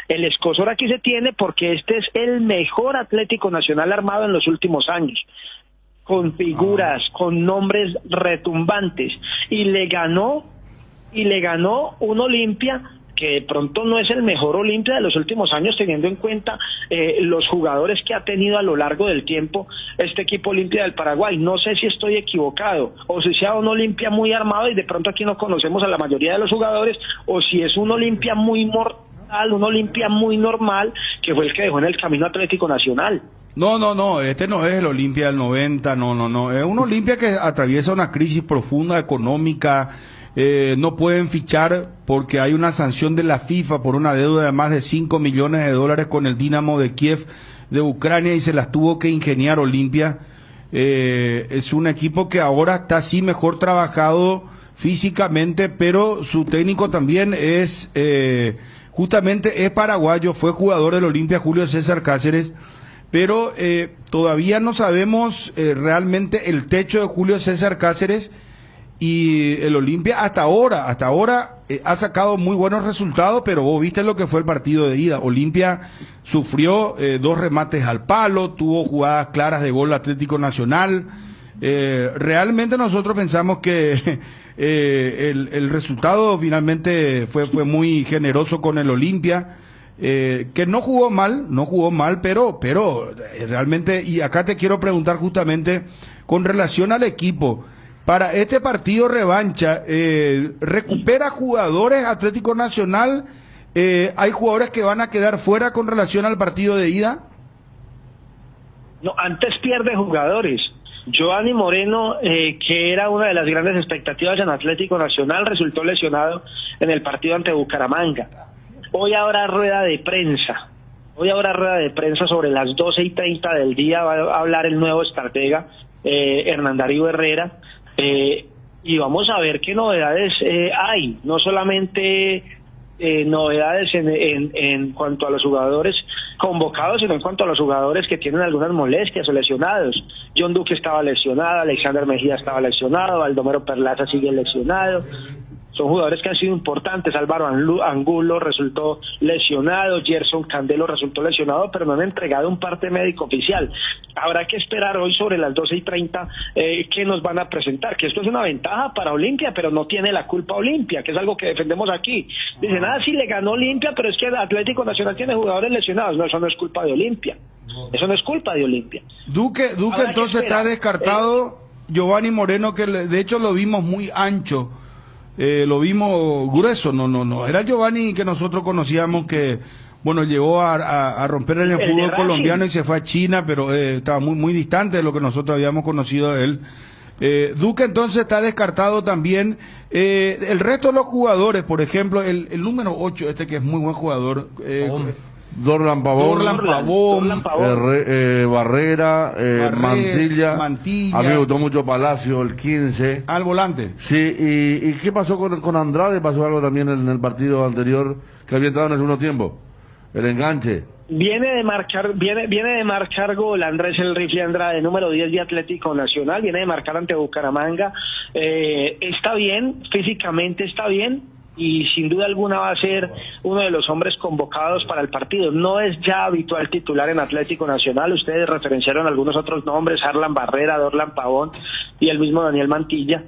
[SPEAKER 7] El Escosor aquí se tiene porque este es el mejor Atlético Nacional armado en los últimos años, con figuras, con nombres retumbantes, y le ganó un Olimpia que de pronto no es el mejor Olimpia de los últimos años, teniendo en cuenta los jugadores que ha tenido a lo largo del tiempo este equipo Olimpia del Paraguay. No sé si estoy equivocado, o si sea un Olimpia muy armado y de pronto aquí no conocemos a la mayoría de los jugadores, o si es un Olimpia muy mortal, un Olimpia muy normal, que fue el que dejó en el camino Atlético Nacional.
[SPEAKER 3] No, este no es el Olimpia del 90, no, es un Olimpia que atraviesa una crisis profunda económica. No pueden fichar porque hay una sanción de la FIFA por una deuda de más de 5 millones de dólares con el Dinamo de Kiev de Ucrania y se las tuvo que ingeniar Olimpia. Es un equipo que ahora está así mejor trabajado físicamente, pero su técnico también es, justamente es paraguayo, fue jugador del Olimpia, Julio César Cáceres, pero todavía no sabemos realmente el techo de Julio César Cáceres. Y el Olimpia hasta ahora ha sacado muy buenos resultados, pero vos viste lo que fue el partido de ida. Olimpia sufrió 2 remates al palo, tuvo jugadas claras de gol Atlético Nacional. Realmente nosotros pensamos que el resultado finalmente fue muy generoso con el Olimpia, que no jugó mal, pero realmente, y acá te quiero preguntar justamente con relación al equipo. Para este partido revancha, ¿recupera jugadores Atlético Nacional? ¿Hay jugadores que van a quedar fuera con relación al partido de ida?
[SPEAKER 7] No, antes pierde jugadores. Giovanni Moreno, que era una de las grandes expectativas en Atlético Nacional, resultó lesionado en el partido ante Bucaramanga. Hoy habrá rueda de prensa sobre las 12:30 del día, va a hablar el nuevo estratega, Hernán Darío Herrera. Y vamos a ver qué novedades hay, no solamente novedades en cuanto a los jugadores convocados, sino en cuanto a los jugadores que tienen algunas molestias o lesionados. John Duque estaba lesionado, Alexander Mejía estaba lesionado, Baldomero Perlaza sigue lesionado. Son jugadores que han sido importantes. Álvaro Angulo resultó lesionado, Gerson Candelo resultó lesionado, pero no han entregado un parte médico oficial. Habrá que esperar hoy sobre las 12:30 qué nos van a presentar, que esto es una ventaja para Olimpia, pero no tiene la culpa Olimpia, que es algo que defendemos aquí. Dicen, sí le ganó Olimpia, pero es que el Atlético Nacional tiene jugadores lesionados. No, eso no es culpa de Olimpia. Eso no es culpa de Olimpia.
[SPEAKER 3] Duque entonces está descartado. Giovanni Moreno, que de hecho lo vimos muy ancho. Lo vimos grueso, no era Giovanni que nosotros conocíamos, que bueno, llegó a romper el fútbol colombiano y se fue a China, pero estaba muy distante de lo que nosotros habíamos conocido de él. Duque entonces está descartado también. El resto de los jugadores, por ejemplo, el número 8, que es muy buen jugador,
[SPEAKER 6] Dorlan Pavón, Barrera, Mantilla. A mí me gustó mucho Palacio, el 15.
[SPEAKER 3] Al volante.
[SPEAKER 6] Sí, ¿y qué pasó con Andrade? ¿Pasó algo también en el partido anterior que había entrado en el segundo tiempo? El enganche.
[SPEAKER 7] Viene de marcar gol Andrés El Rifle Andrade, número 10 de Atlético Nacional, viene de marcar ante Bucaramanga. Está bien, físicamente está bien. y sin duda alguna va a ser uno de los hombres convocados para el partido. No es ya habitual titular en Atlético Nacional, ustedes referenciaron algunos otros nombres, Harlan Barrera, Dorlan Pavón y el mismo Daniel Mantilla.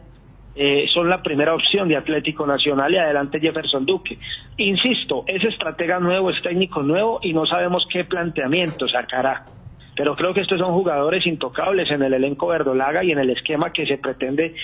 [SPEAKER 7] Son la primera opción de Atlético Nacional y adelante Jefferson Duque. Insisto, es estratega nuevo, es técnico nuevo y no sabemos qué planteamiento sacará. Pero creo que estos son jugadores intocables en el elenco verdolaga y en el esquema que se pretende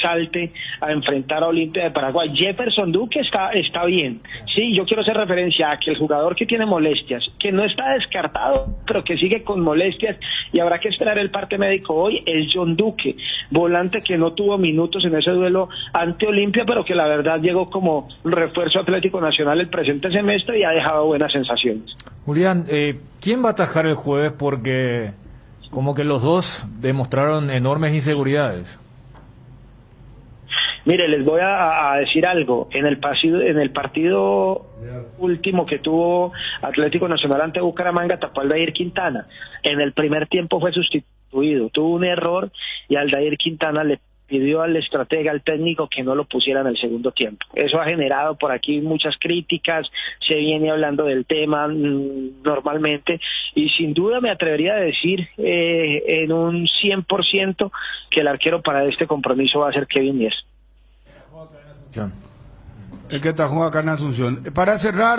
[SPEAKER 7] salte a enfrentar a Olimpia de Paraguay. Jefferson Duque está bien. Sí, yo quiero hacer referencia a que el jugador que tiene molestias, que no está descartado, pero que sigue con molestias y habrá que esperar el parte médico hoy, es John Duque, volante que no tuvo minutos en ese duelo ante Olimpia, pero que la verdad llegó como refuerzo Atlético Nacional el presente semestre y ha dejado buenas sensaciones.
[SPEAKER 5] Julián, ¿quién va a atajar el jueves? Porque como que los dos demostraron enormes inseguridades.
[SPEAKER 7] Mire, les voy a decir algo. En el partido último que tuvo Atlético Nacional ante Bucaramanga, tapó a Aldair Quintana. En el primer tiempo fue sustituido. Tuvo un error y Aldair Quintana le pidió al estratega, al técnico, que no lo pusiera en el segundo tiempo. Eso ha generado por aquí muchas críticas, se viene hablando del tema normalmente, y sin duda me atrevería a decir en un 100% que el arquero para este compromiso va a ser Kevin Mies.
[SPEAKER 3] El que está jugando acá en Asunción. Para cerrar,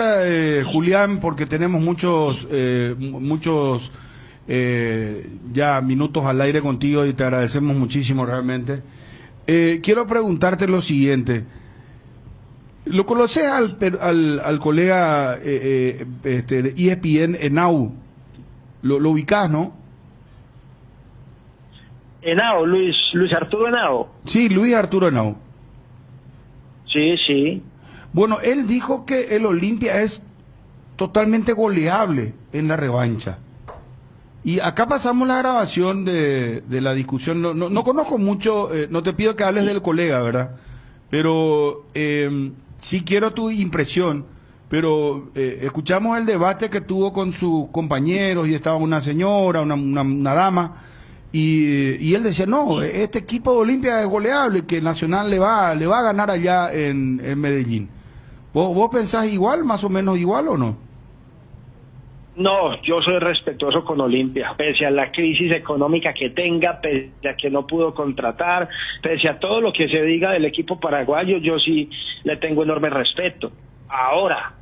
[SPEAKER 3] Julián, porque tenemos muchos ya minutos al aire contigo y te agradecemos muchísimo realmente. Quiero preguntarte lo siguiente. ¿Lo conoces al colega de ESPN, Henao? ¿Lo ubicás, no?
[SPEAKER 7] Henao, Luis Arturo Henao.
[SPEAKER 3] Sí, Luis Arturo Henao.
[SPEAKER 7] Sí.
[SPEAKER 3] Bueno, él dijo que el Olimpia es totalmente goleable en la revancha. Y acá pasamos la grabación de la discusión. No conozco mucho, no te pido que hables del colega, ¿verdad? Pero sí quiero tu impresión. Pero escuchamos el debate que tuvo con sus compañeros y estaba una señora, una dama, y él decía, no, este equipo de Olimpia es goleable, que Nacional le va a ganar allá en Medellín. ¿Vos pensás igual, más o menos igual o no?
[SPEAKER 7] No, yo soy respetuoso con Olimpia, pese a la crisis económica que tenga, pese a que no pudo contratar, pese a todo lo que se diga del equipo paraguayo, yo sí le tengo enorme respeto. Ahora,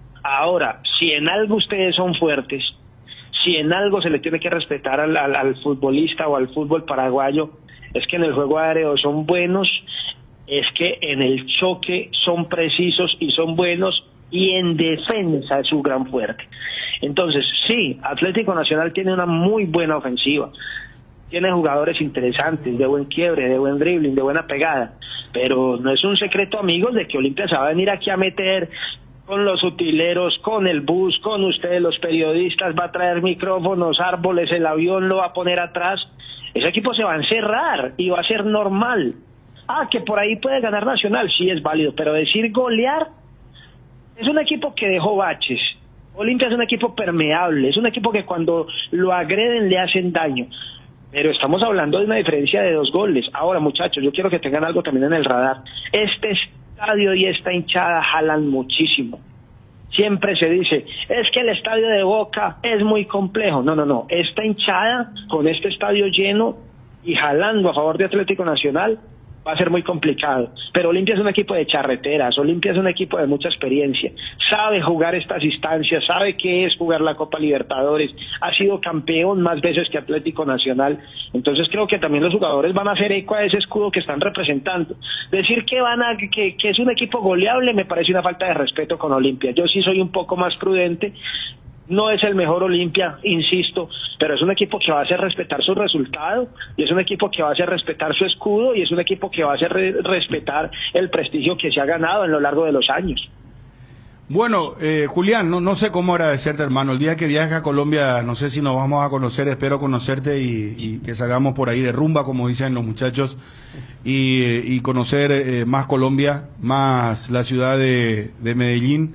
[SPEAKER 7] si en algo ustedes son fuertes, si en algo se le tiene que respetar al futbolista o al fútbol paraguayo, es que en el juego aéreo son buenos, es que en el choque son precisos y son buenos, y en defensa es su gran fuerte. Entonces, sí, Atlético Nacional tiene una muy buena ofensiva, tiene jugadores interesantes, de buen quiebre, de buen dribbling, de buena pegada, pero no es un secreto, amigos, de que Olimpia se va a venir aquí a meter con los utileros, con el bus, con ustedes los periodistas, va a traer micrófonos, árboles, el avión lo va a poner atrás. Ese equipo se va a encerrar y va a ser normal. Que por ahí puede ganar Nacional, sí es válido, pero decir golear, es un equipo que dejó baches. Olimpia es un equipo permeable, es un equipo que cuando lo agreden le hacen daño, pero estamos hablando de una diferencia de 2 goles. Ahora, muchachos, yo quiero que tengan algo también en el radar. Este estadio y esta hinchada jalan muchísimo. Siempre se dice, es que el estadio de Boca es muy complejo. No, esta hinchada con este estadio lleno y jalando a favor de Atlético Nacional va a ser muy complicado, pero Olimpia es un equipo de charreteras, Olimpia es un equipo de mucha experiencia, sabe jugar estas instancias, sabe qué es jugar la Copa Libertadores, ha sido campeón más veces que Atlético Nacional, entonces creo que también los jugadores van a hacer eco a ese escudo que están representando. Decir que que es un equipo goleable me parece una falta de respeto con Olimpia. Yo sí soy un poco más prudente. No es el mejor Olimpia, insisto, pero es un equipo que va a hacer respetar su resultado, y es un equipo que va a hacer respetar su escudo, y es un equipo que va a hacer respetar el prestigio que se ha ganado en lo largo de los años.
[SPEAKER 3] Bueno, Julián, no sé cómo agradecerte, hermano. El día que viajes a Colombia, no sé si nos vamos a conocer, espero conocerte y que salgamos por ahí de rumba, como dicen los muchachos, y conocer más Colombia, más la ciudad de Medellín,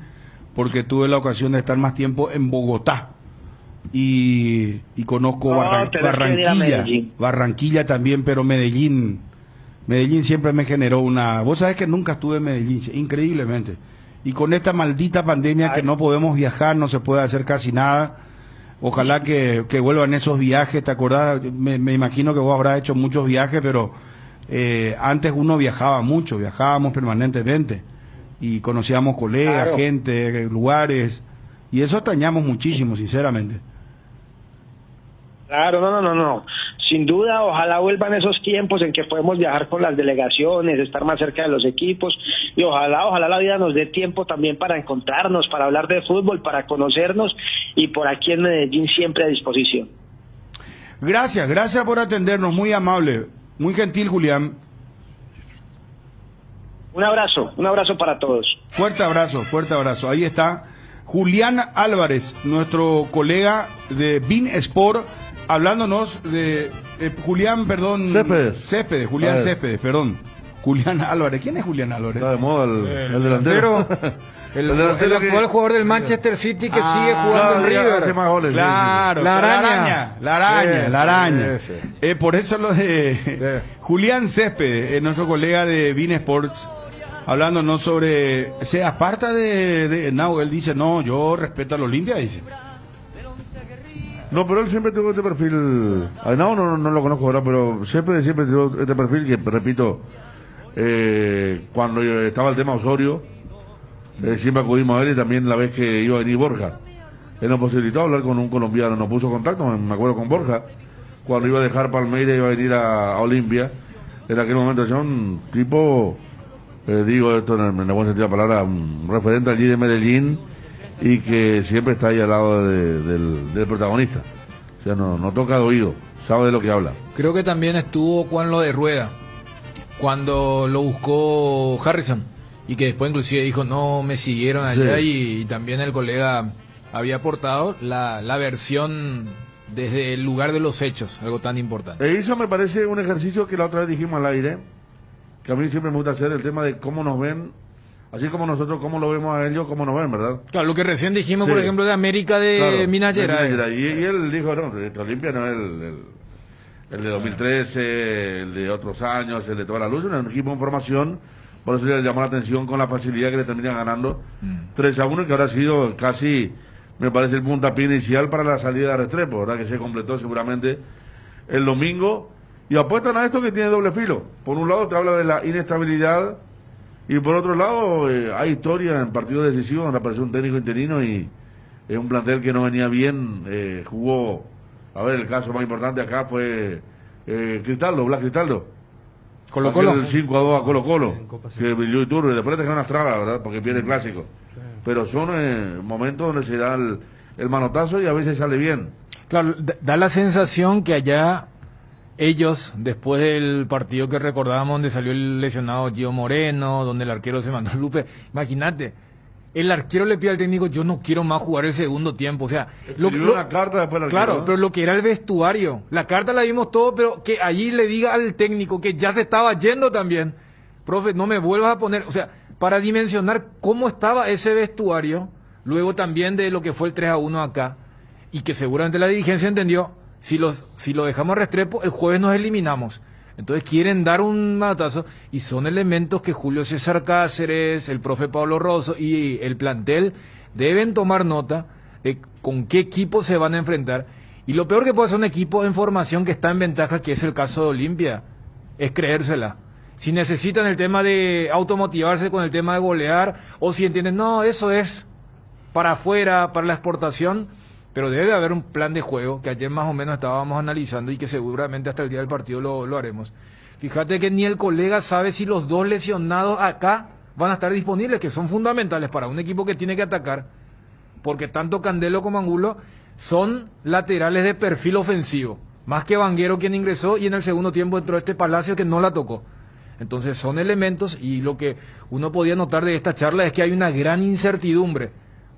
[SPEAKER 3] porque tuve la ocasión de estar más tiempo en Bogotá y conozco Barranquilla también, pero Medellín Medellín siempre me generó una... Vos sabés que nunca estuve en Medellín, increíblemente. Y con esta maldita pandemia que no podemos viajar, no se puede hacer casi nada. Ojalá que vuelvan esos viajes, ¿te acordás? Me imagino que vos habrás hecho muchos viajes, pero antes uno viajaba mucho, viajábamos permanentemente. Y conocíamos colegas,
[SPEAKER 7] Claro.
[SPEAKER 3] gente, lugares. Y eso extrañamos muchísimo, sinceramente.
[SPEAKER 7] Claro, no. Sin duda, ojalá vuelvan esos tiempos en que podemos viajar con las delegaciones, estar más cerca de los equipos y ojalá la vida nos dé tiempo también para encontrarnos, para hablar de fútbol, para conocernos y por aquí en Medellín siempre a disposición.
[SPEAKER 3] Gracias por atendernos, muy amable, muy gentil, Julián.
[SPEAKER 7] Un abrazo para todos.
[SPEAKER 3] Fuerte abrazo. Ahí está Julián Álvarez, nuestro colega de Bein Sport, hablándonos de Julián Céspedes, Julián Álvarez. ¿Quién es Julián Álvarez?
[SPEAKER 6] Está de moda el delantero.
[SPEAKER 5] El actual jugador del Manchester City que sigue jugando en River.
[SPEAKER 6] Hace más goles.
[SPEAKER 3] Claro,
[SPEAKER 5] La araña.
[SPEAKER 3] Sí. Por eso lo de Julián Céspedes, nuestro colega de Bein Sports, hablándonos sobre... Se aparta no, él dice, no, yo respeto a la Olimpia, dice.
[SPEAKER 6] No, pero él siempre tuvo este perfil. No lo conozco ahora, pero siempre tuvo este perfil que, repito, cuando estaba el tema Osorio, siempre acudimos a él y también la vez que iba a venir Borja. Él nos posibilitó hablar con un colombiano, nos puso contacto, me acuerdo con Borja, cuando iba a dejar Palmeiras y iba a venir a Olimpia. En aquel momento yo un tipo, digo esto en el buen sentido de la palabra, un referente allí de Medellín, y que siempre está ahí al lado del protagonista. O sea, no toca de oído, sabe de lo que habla.
[SPEAKER 5] Creo que también estuvo con lo de Rueda, cuando lo buscó Harrison, y que después inclusive dijo, no, me siguieron allá,
[SPEAKER 6] Sí.
[SPEAKER 5] y también el colega había aportado la versión desde el lugar de los hechos, algo tan importante.
[SPEAKER 6] E eso me parece un ejercicio que la otra vez dijimos al aire, que a mí siempre me gusta hacer, el tema de cómo nos ven, así como nosotros, cómo lo vemos a ellos, cómo nos ven, ¿verdad?
[SPEAKER 5] Claro, lo que recién dijimos,
[SPEAKER 6] Sí.
[SPEAKER 5] por ejemplo, de América de
[SPEAKER 6] Claro,
[SPEAKER 5] Minas
[SPEAKER 6] de
[SPEAKER 5] Gerais.
[SPEAKER 6] Minas Gerais. Y él dijo, no, este Olimpia no es el de 2013, el de otros años, el de toda la luz, un equipo en formación, por eso le llamó la atención con la facilidad que le terminan ganando 3-1, que ahora ha sido casi, me parece, el puntapié inicial para la salida de Restrepo, ¿verdad? Que se completó seguramente el domingo, y apuestan a esto que tiene doble filo. Por un lado te habla de la inestabilidad, y por otro lado hay historia en partidos decisivos donde apareció un técnico interino y es un plantel que no venía bien, jugó, a ver, el caso más importante acá fue Blas Cristaldo.
[SPEAKER 5] Colo-Colo.
[SPEAKER 6] El 5-2 a Colo-Colo, que brilló y turbo, y después te quedan unas trabas, ¿verdad? Porque pierde el clásico. Pero son momentos donde se da el manotazo y a veces sale bien.
[SPEAKER 5] Claro, da la sensación que allá ellos, después del partido que recordábamos donde salió el lesionado Gio Moreno, donde el arquero se mandó Lupe, imagínate, el arquero le pide al técnico, yo no quiero más jugar el segundo tiempo, o sea,
[SPEAKER 6] Una carta después del arquero,
[SPEAKER 5] claro,
[SPEAKER 6] ¿no?
[SPEAKER 5] pero lo que era el vestuario, la carta la vimos todo, pero que allí le diga al técnico que ya se estaba yendo también, profe, no me vuelvas a poner, o sea, para dimensionar cómo estaba ese vestuario, luego también de lo que fue el 3-1 acá, y que seguramente la dirigencia entendió, si lo dejamos a Restrepo, el jueves nos eliminamos. Entonces quieren dar un matazo y son elementos que Julio César Cáceres, el profe Pablo Rosso y el plantel deben tomar nota de con qué equipo se van a enfrentar. Y lo peor que puede hacer un equipo en formación que está en ventaja, que es el caso de Olimpia, es creérsela. Si necesitan el tema de automotivarse con el tema de golear, o si entienden, no, eso es para afuera, para la exportación, pero debe haber un plan de juego que ayer más o menos estábamos analizando y que seguramente hasta el día del partido lo haremos. Fíjate que ni el colega sabe si los dos lesionados acá van a estar disponibles, que son fundamentales para un equipo que tiene que atacar, porque tanto Candelo como Angulo son laterales de perfil ofensivo, más que Vanguero quien ingresó y en el segundo tiempo entró este Palacio que no la tocó. Entonces son elementos, y lo que uno podía notar de esta charla es que hay una gran incertidumbre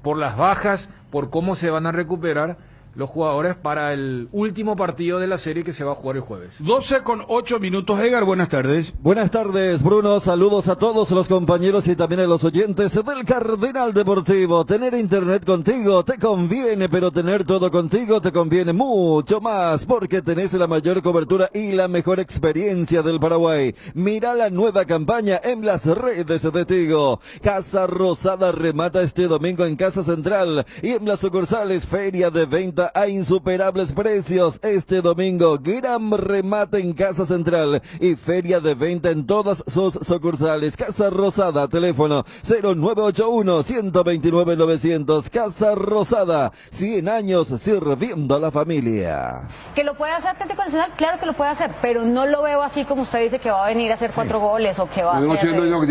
[SPEAKER 5] por las bajas, por cómo se van a recuperar, los jugadores para el último partido de la serie que se va a jugar el jueves.
[SPEAKER 3] 12:08, Edgar, buenas tardes.
[SPEAKER 8] Buenas tardes, Bruno. Saludos a todos los compañeros y también a los oyentes del Cardenal Deportivo. Tener internet contigo te conviene, pero tener todo contigo te conviene mucho más, porque tenés la mayor cobertura y la mejor experiencia del Paraguay. Mira la nueva campaña en las redes de Tigo. Casa Rosada remata este domingo en Casa Central y en las sucursales. Feria de venta a insuperables precios este domingo. Gran remate en Casa Central y feria de venta en todas sus sucursales. Casa Rosada, teléfono 0981-129-900. Casa Rosada, 100 años sirviendo a la familia.
[SPEAKER 9] Que lo puede hacer Atlético Nacional, claro que lo puede hacer, pero no lo veo así como usted dice, que va a venir a hacer 4 goles o que va a hacer...
[SPEAKER 10] Yo digo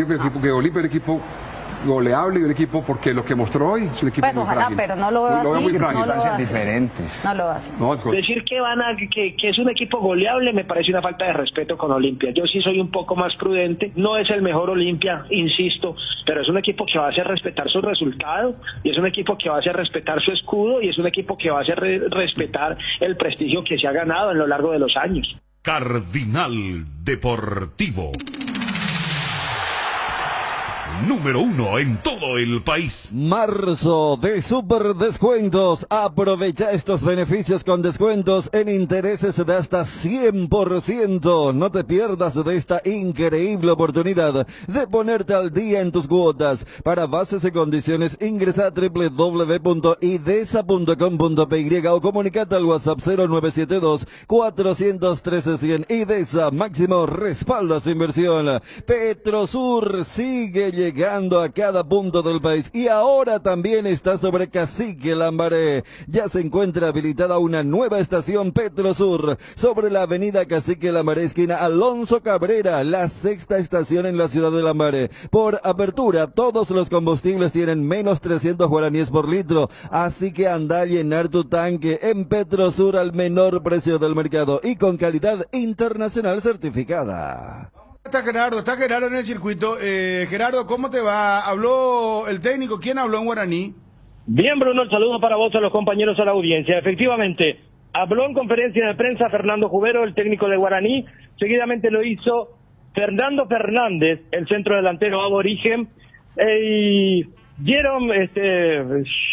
[SPEAKER 10] que Olimpia es el equipo goleable y un equipo, porque lo que mostró hoy es un equipo
[SPEAKER 9] pues
[SPEAKER 10] muy
[SPEAKER 9] ojalá,
[SPEAKER 10] frágil.
[SPEAKER 9] pero no lo veo así.
[SPEAKER 10] Muy frágil.
[SPEAKER 9] No lo veo así.
[SPEAKER 11] Diferentes.
[SPEAKER 9] No lo veo así.
[SPEAKER 7] Decir que es un equipo goleable me parece una falta de respeto con Olimpia. Yo sí soy un poco más prudente. No es el mejor Olimpia, insisto, pero es un equipo que va a hacer respetar su resultado y es un equipo que va a hacer respetar su escudo y es un equipo que va a hacer respetar el prestigio que se ha ganado a lo largo de los años.
[SPEAKER 12] Cardenal Deportivo. Número 1 en todo el país.
[SPEAKER 8] Marzo de super descuentos. Aprovecha estos beneficios con descuentos en intereses de hasta 100%. No te pierdas de esta increíble oportunidad de ponerte al día en tus cuotas. Para bases y condiciones ingresa a www.idesa.com.py o comunicate al WhatsApp 0972-413-100. Idesa, máximo respaldo a su inversión. Petrosur sigue llegando a cada punto del país y ahora también está sobre Cacique Lambaré. Ya se encuentra habilitada una nueva estación Petrosur sobre la avenida Cacique Lambaré, esquina Alonso Cabrera, la 6ª estación en la ciudad de Lambaré. Por apertura, todos los combustibles tienen menos 300 guaraníes por litro, así que anda a llenar tu tanque en Petrosur al menor precio del mercado y con calidad internacional certificada.
[SPEAKER 3] Está Gerardo en el circuito. Gerardo, ¿cómo te va? Habló el técnico. ¿Quién habló en guaraní?
[SPEAKER 13] Bien, Bruno, el saludo para vos, a los compañeros, a la audiencia. Efectivamente, habló en conferencia de prensa Fernando Jubero, el técnico de Guaraní. Seguidamente lo hizo Fernando Fernández, el centro delantero aborigen, y dieron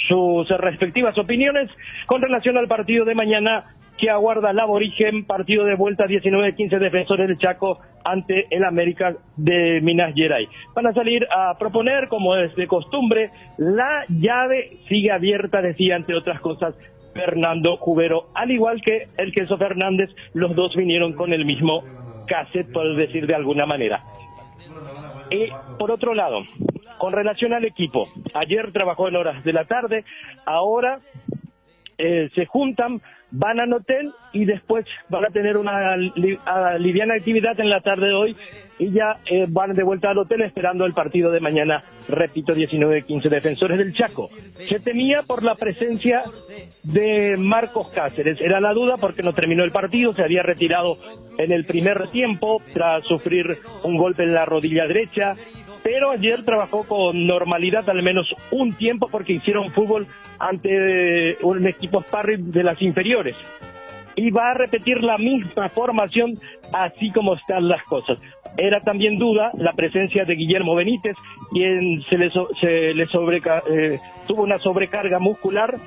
[SPEAKER 13] sus respectivas opiniones con relación al partido de mañana que aguarda el aborigen, partido de vuelta 19-15 Defensores del Chaco ante el América de Minas Gerais. Van a salir a proponer, como es de costumbre, la llave sigue abierta, decía, entre otras cosas, Fernando Jubero, al igual que el Queso Fernández. Los dos vinieron con el mismo cassette, por decir de alguna manera. Por otro lado, con relación al equipo, ayer trabajó en horas de la tarde, ahora se juntan, van al hotel y después van a tener una liviana actividad en la tarde de hoy y ya van de vuelta al hotel esperando el partido de mañana, repito, 19-15 Defensores del Chaco. Se temía por la presencia de Marcos Cáceres, era la duda porque no terminó el partido, se había retirado en el primer tiempo tras sufrir un golpe en la rodilla derecha, pero ayer trabajó con normalidad al menos un tiempo porque hicieron fútbol ante un equipo sparring de las inferiores. Y va a repetir la misma formación así como están las cosas. Era también duda la presencia de Guillermo Benítez, quien tuvo una sobrecarga muscular.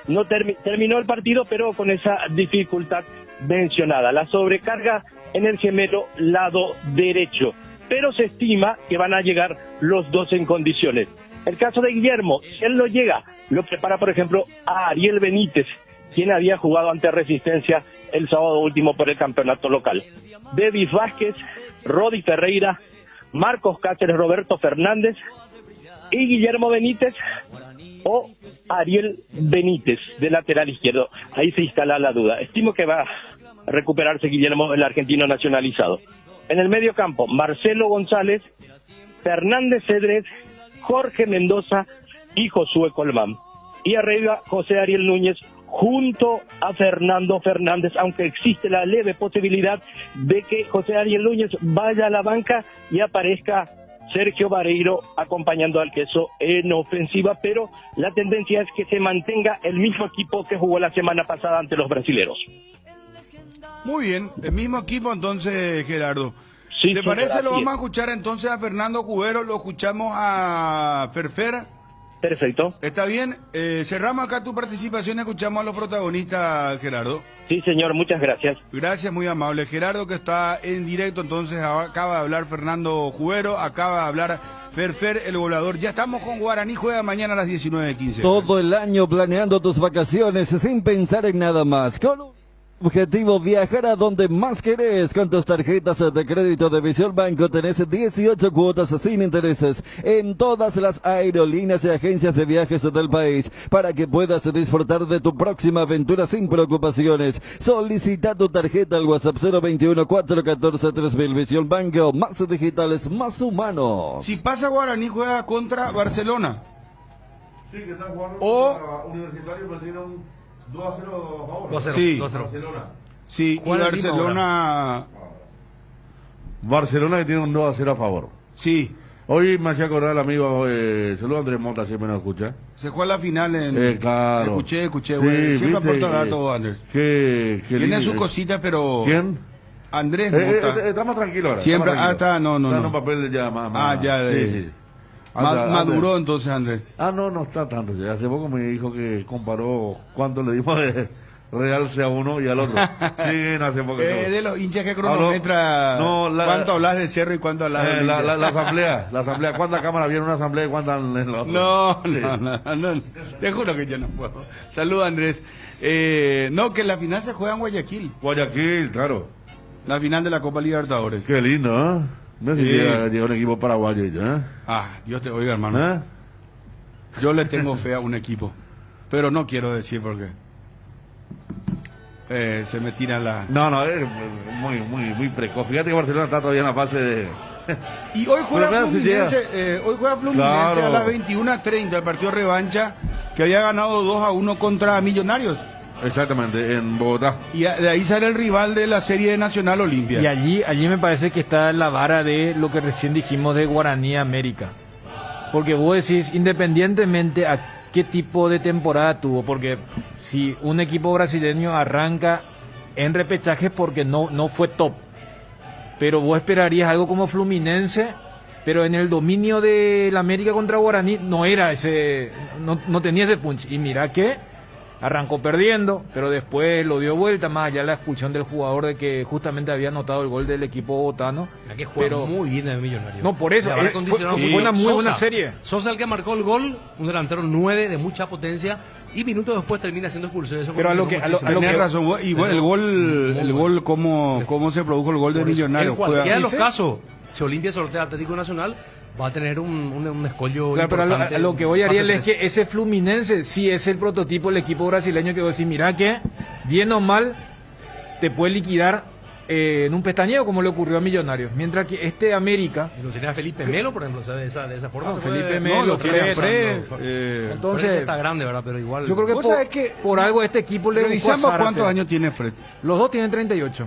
[SPEAKER 13] No terminó el partido, pero con esa dificultad mencionada. La sobrecarga en el gemelo lado derecho. Pero se estima que van a llegar los dos en condiciones. El caso de Guillermo, si él no llega, lo prepara, por ejemplo, a Ariel Benítez, quien había jugado ante Resistencia el sábado último por el campeonato local. Davis Vázquez, Rodi Ferreira, Marcos Cáceres, Roberto Fernández y Guillermo Benítez o Ariel Benítez de lateral izquierdo. Ahí se instala la duda. Estimo que va a recuperarse Guillermo, el argentino nacionalizado. En el medio campo, Marcelo González, Fernández Cedrés, Jorge Mendoza y Josué Colmán. Y arriba, José Ariel Núñez junto a Fernando Fernández, aunque existe la leve posibilidad de que José Ariel Núñez vaya a la banca y aparezca Sergio Barreiro acompañando al Queso en ofensiva, pero la tendencia es que se mantenga el mismo equipo que jugó la semana pasada ante los brasileros.
[SPEAKER 3] Muy bien, el mismo equipo entonces, Gerardo.
[SPEAKER 13] Sí,
[SPEAKER 3] ¿Te parece?
[SPEAKER 13] así
[SPEAKER 3] Lo vamos
[SPEAKER 13] es.
[SPEAKER 3] a escuchar entonces a Fernando Cubero, lo escuchamos a Ferfer.
[SPEAKER 13] Perfecto.
[SPEAKER 3] ¿Está bien? Cerramos acá tu participación, escuchamos a los protagonistas, Gerardo.
[SPEAKER 13] Sí, señor, muchas gracias.
[SPEAKER 3] Gracias, muy amable. Gerardo, que está en directo, entonces acaba de hablar Fernando Cubero, acaba de hablar Ferfer, el volador. Ya estamos con Guaraní, juega mañana a las 19:15.
[SPEAKER 8] Todo el año planeando tus vacaciones sin pensar en nada más. Con un objetivo, viajar a donde más querés. Con tus tarjetas de crédito de Visión Banco tenés 18 cuotas sin intereses en todas las aerolíneas y agencias de viajes del país para que puedas disfrutar de tu próxima aventura sin preocupaciones. Solicita tu tarjeta al WhatsApp 021-414-3000. Visión Banco, más digitales, más humanos.
[SPEAKER 3] Si pasa Guaraní, juega contra Barcelona.
[SPEAKER 6] Sí, que están jugando
[SPEAKER 3] O-
[SPEAKER 6] contra Universitario, pero tiene un 2-0 a favor.
[SPEAKER 4] 2-0.
[SPEAKER 3] Sí.
[SPEAKER 4] 2-0.
[SPEAKER 6] Barcelona.
[SPEAKER 3] Sí, y
[SPEAKER 4] Juega en Lima
[SPEAKER 3] Barcelona...
[SPEAKER 6] Barcelona que tiene un 2-0 a favor.
[SPEAKER 3] Sí,
[SPEAKER 6] Hoy me hacía acordar el amigo, saludo a Andrés Mota, siempre nos escucha.
[SPEAKER 3] se juega la final en...
[SPEAKER 6] Claro.
[SPEAKER 3] Escuché,
[SPEAKER 6] Sí,
[SPEAKER 3] güey. Siempre
[SPEAKER 6] viste,
[SPEAKER 3] aporta datos, Andrés.
[SPEAKER 6] Qué
[SPEAKER 3] Tiene
[SPEAKER 6] lindo.
[SPEAKER 3] sus cositas, pero...
[SPEAKER 6] ¿Quién?
[SPEAKER 3] Andrés Mota.
[SPEAKER 6] Estamos tranquilos ahora.
[SPEAKER 3] Siempre-
[SPEAKER 6] estamos tranquilos.
[SPEAKER 3] no.
[SPEAKER 6] Está en un papel ya más.
[SPEAKER 3] ya de...
[SPEAKER 6] Sí.
[SPEAKER 3] Maduró entonces, Andrés.
[SPEAKER 6] No está tanto. Ya hace poco me dijo que comparó cuánto le dimos de realce a uno y al otro. Sí, no hace poco.
[SPEAKER 3] De los hinchas que cronometra... ¿Cuánto hablas del Cerro y cuánto hablas de
[SPEAKER 6] la asamblea. ¿Cuántas cámaras había en una asamblea y cuántas en la otra?
[SPEAKER 3] No,
[SPEAKER 6] Sí.
[SPEAKER 3] no. Te juro que yo no puedo. Saludos, Andrés. No, que la final se juega en Guayaquil.
[SPEAKER 6] Guayaquil, claro.
[SPEAKER 3] La final de la Copa Libertadores.
[SPEAKER 6] Qué lindo, ¿eh? No sé si llega un equipo paraguayo, ¿eh?
[SPEAKER 3] Dios te oiga, hermano.
[SPEAKER 6] ¿Eh?
[SPEAKER 3] Yo le tengo fe a un equipo, pero no quiero decir por qué. Se me tira la...
[SPEAKER 6] No, es muy precoz. Fíjate que Barcelona está todavía en la fase de...
[SPEAKER 3] Y hoy juega
[SPEAKER 6] Pero mira, si
[SPEAKER 3] Fluminense,
[SPEAKER 6] Claro.
[SPEAKER 3] a las 21:30, el partido revancha, que había ganado 2-1 contra Millonarios.
[SPEAKER 6] Exactamente, en Bogotá.
[SPEAKER 3] Y de ahí sale el rival de la serie Nacional Olimpia.
[SPEAKER 5] Y allí me parece que está la vara de lo que recién dijimos de Guaraní América. Porque vos decís, independientemente a qué tipo de temporada tuvo, porque si un equipo brasileño arranca en repechaje es porque no fue top. Pero vos esperarías algo como Fluminense, pero en el dominio del América contra Guaraní no era ese, no tenía ese punch. Y mira que arrancó perdiendo, pero después lo dio vuelta, más allá de la expulsión del jugador de que justamente había anotado el gol del equipo bogotano.
[SPEAKER 4] La que juega
[SPEAKER 5] Pero
[SPEAKER 4] muy bien el Millonario.
[SPEAKER 5] no, por eso,
[SPEAKER 4] Le habrá
[SPEAKER 5] fue
[SPEAKER 4] condicionado
[SPEAKER 5] una
[SPEAKER 4] mucho.
[SPEAKER 5] muy buena
[SPEAKER 4] Sosa.
[SPEAKER 5] serie.
[SPEAKER 4] Sosa el que marcó el gol, un delantero 9 de mucha potencia, y minutos después termina siendo expulsado. Eso
[SPEAKER 5] Pero a lo
[SPEAKER 4] condicionó
[SPEAKER 5] que-
[SPEAKER 4] muchísimo.
[SPEAKER 3] Tenés razón, y bueno, el gol, cómo se produjo el gol de
[SPEAKER 4] Por eso,
[SPEAKER 3] Millonarios.
[SPEAKER 4] en cualquiera de
[SPEAKER 3] Juega-
[SPEAKER 4] los casos, si Olimpia sortea Atlético Nacional, va a tener un escollo
[SPEAKER 5] Claro, pero
[SPEAKER 4] importante.
[SPEAKER 5] a lo que voy, Ariel,
[SPEAKER 4] Fase
[SPEAKER 5] es
[SPEAKER 4] 3.
[SPEAKER 5] que ese Fluminense sí es el prototipo del equipo brasileño que vos decís, mira que, bien o mal, te puede liquidar en un pestañeo como le ocurrió a Millonarios. Mientras que este América...
[SPEAKER 4] Y lo tenía Felipe Melo, por ejemplo, o sea, de esa forma.
[SPEAKER 5] No,
[SPEAKER 4] se fue-
[SPEAKER 5] Felipe
[SPEAKER 4] no,
[SPEAKER 5] Melo,
[SPEAKER 4] lo tiene
[SPEAKER 5] Fred,
[SPEAKER 4] Fred,
[SPEAKER 5] entonces,
[SPEAKER 4] Fred está grande, ¿verdad? Pero igual.
[SPEAKER 5] yo creo que
[SPEAKER 3] Vos sabés que-
[SPEAKER 5] por algo este equipo le buscó a
[SPEAKER 3] Revisamos
[SPEAKER 5] Zárate.
[SPEAKER 3] cuántos años tiene Fred.
[SPEAKER 5] Los dos tienen 38.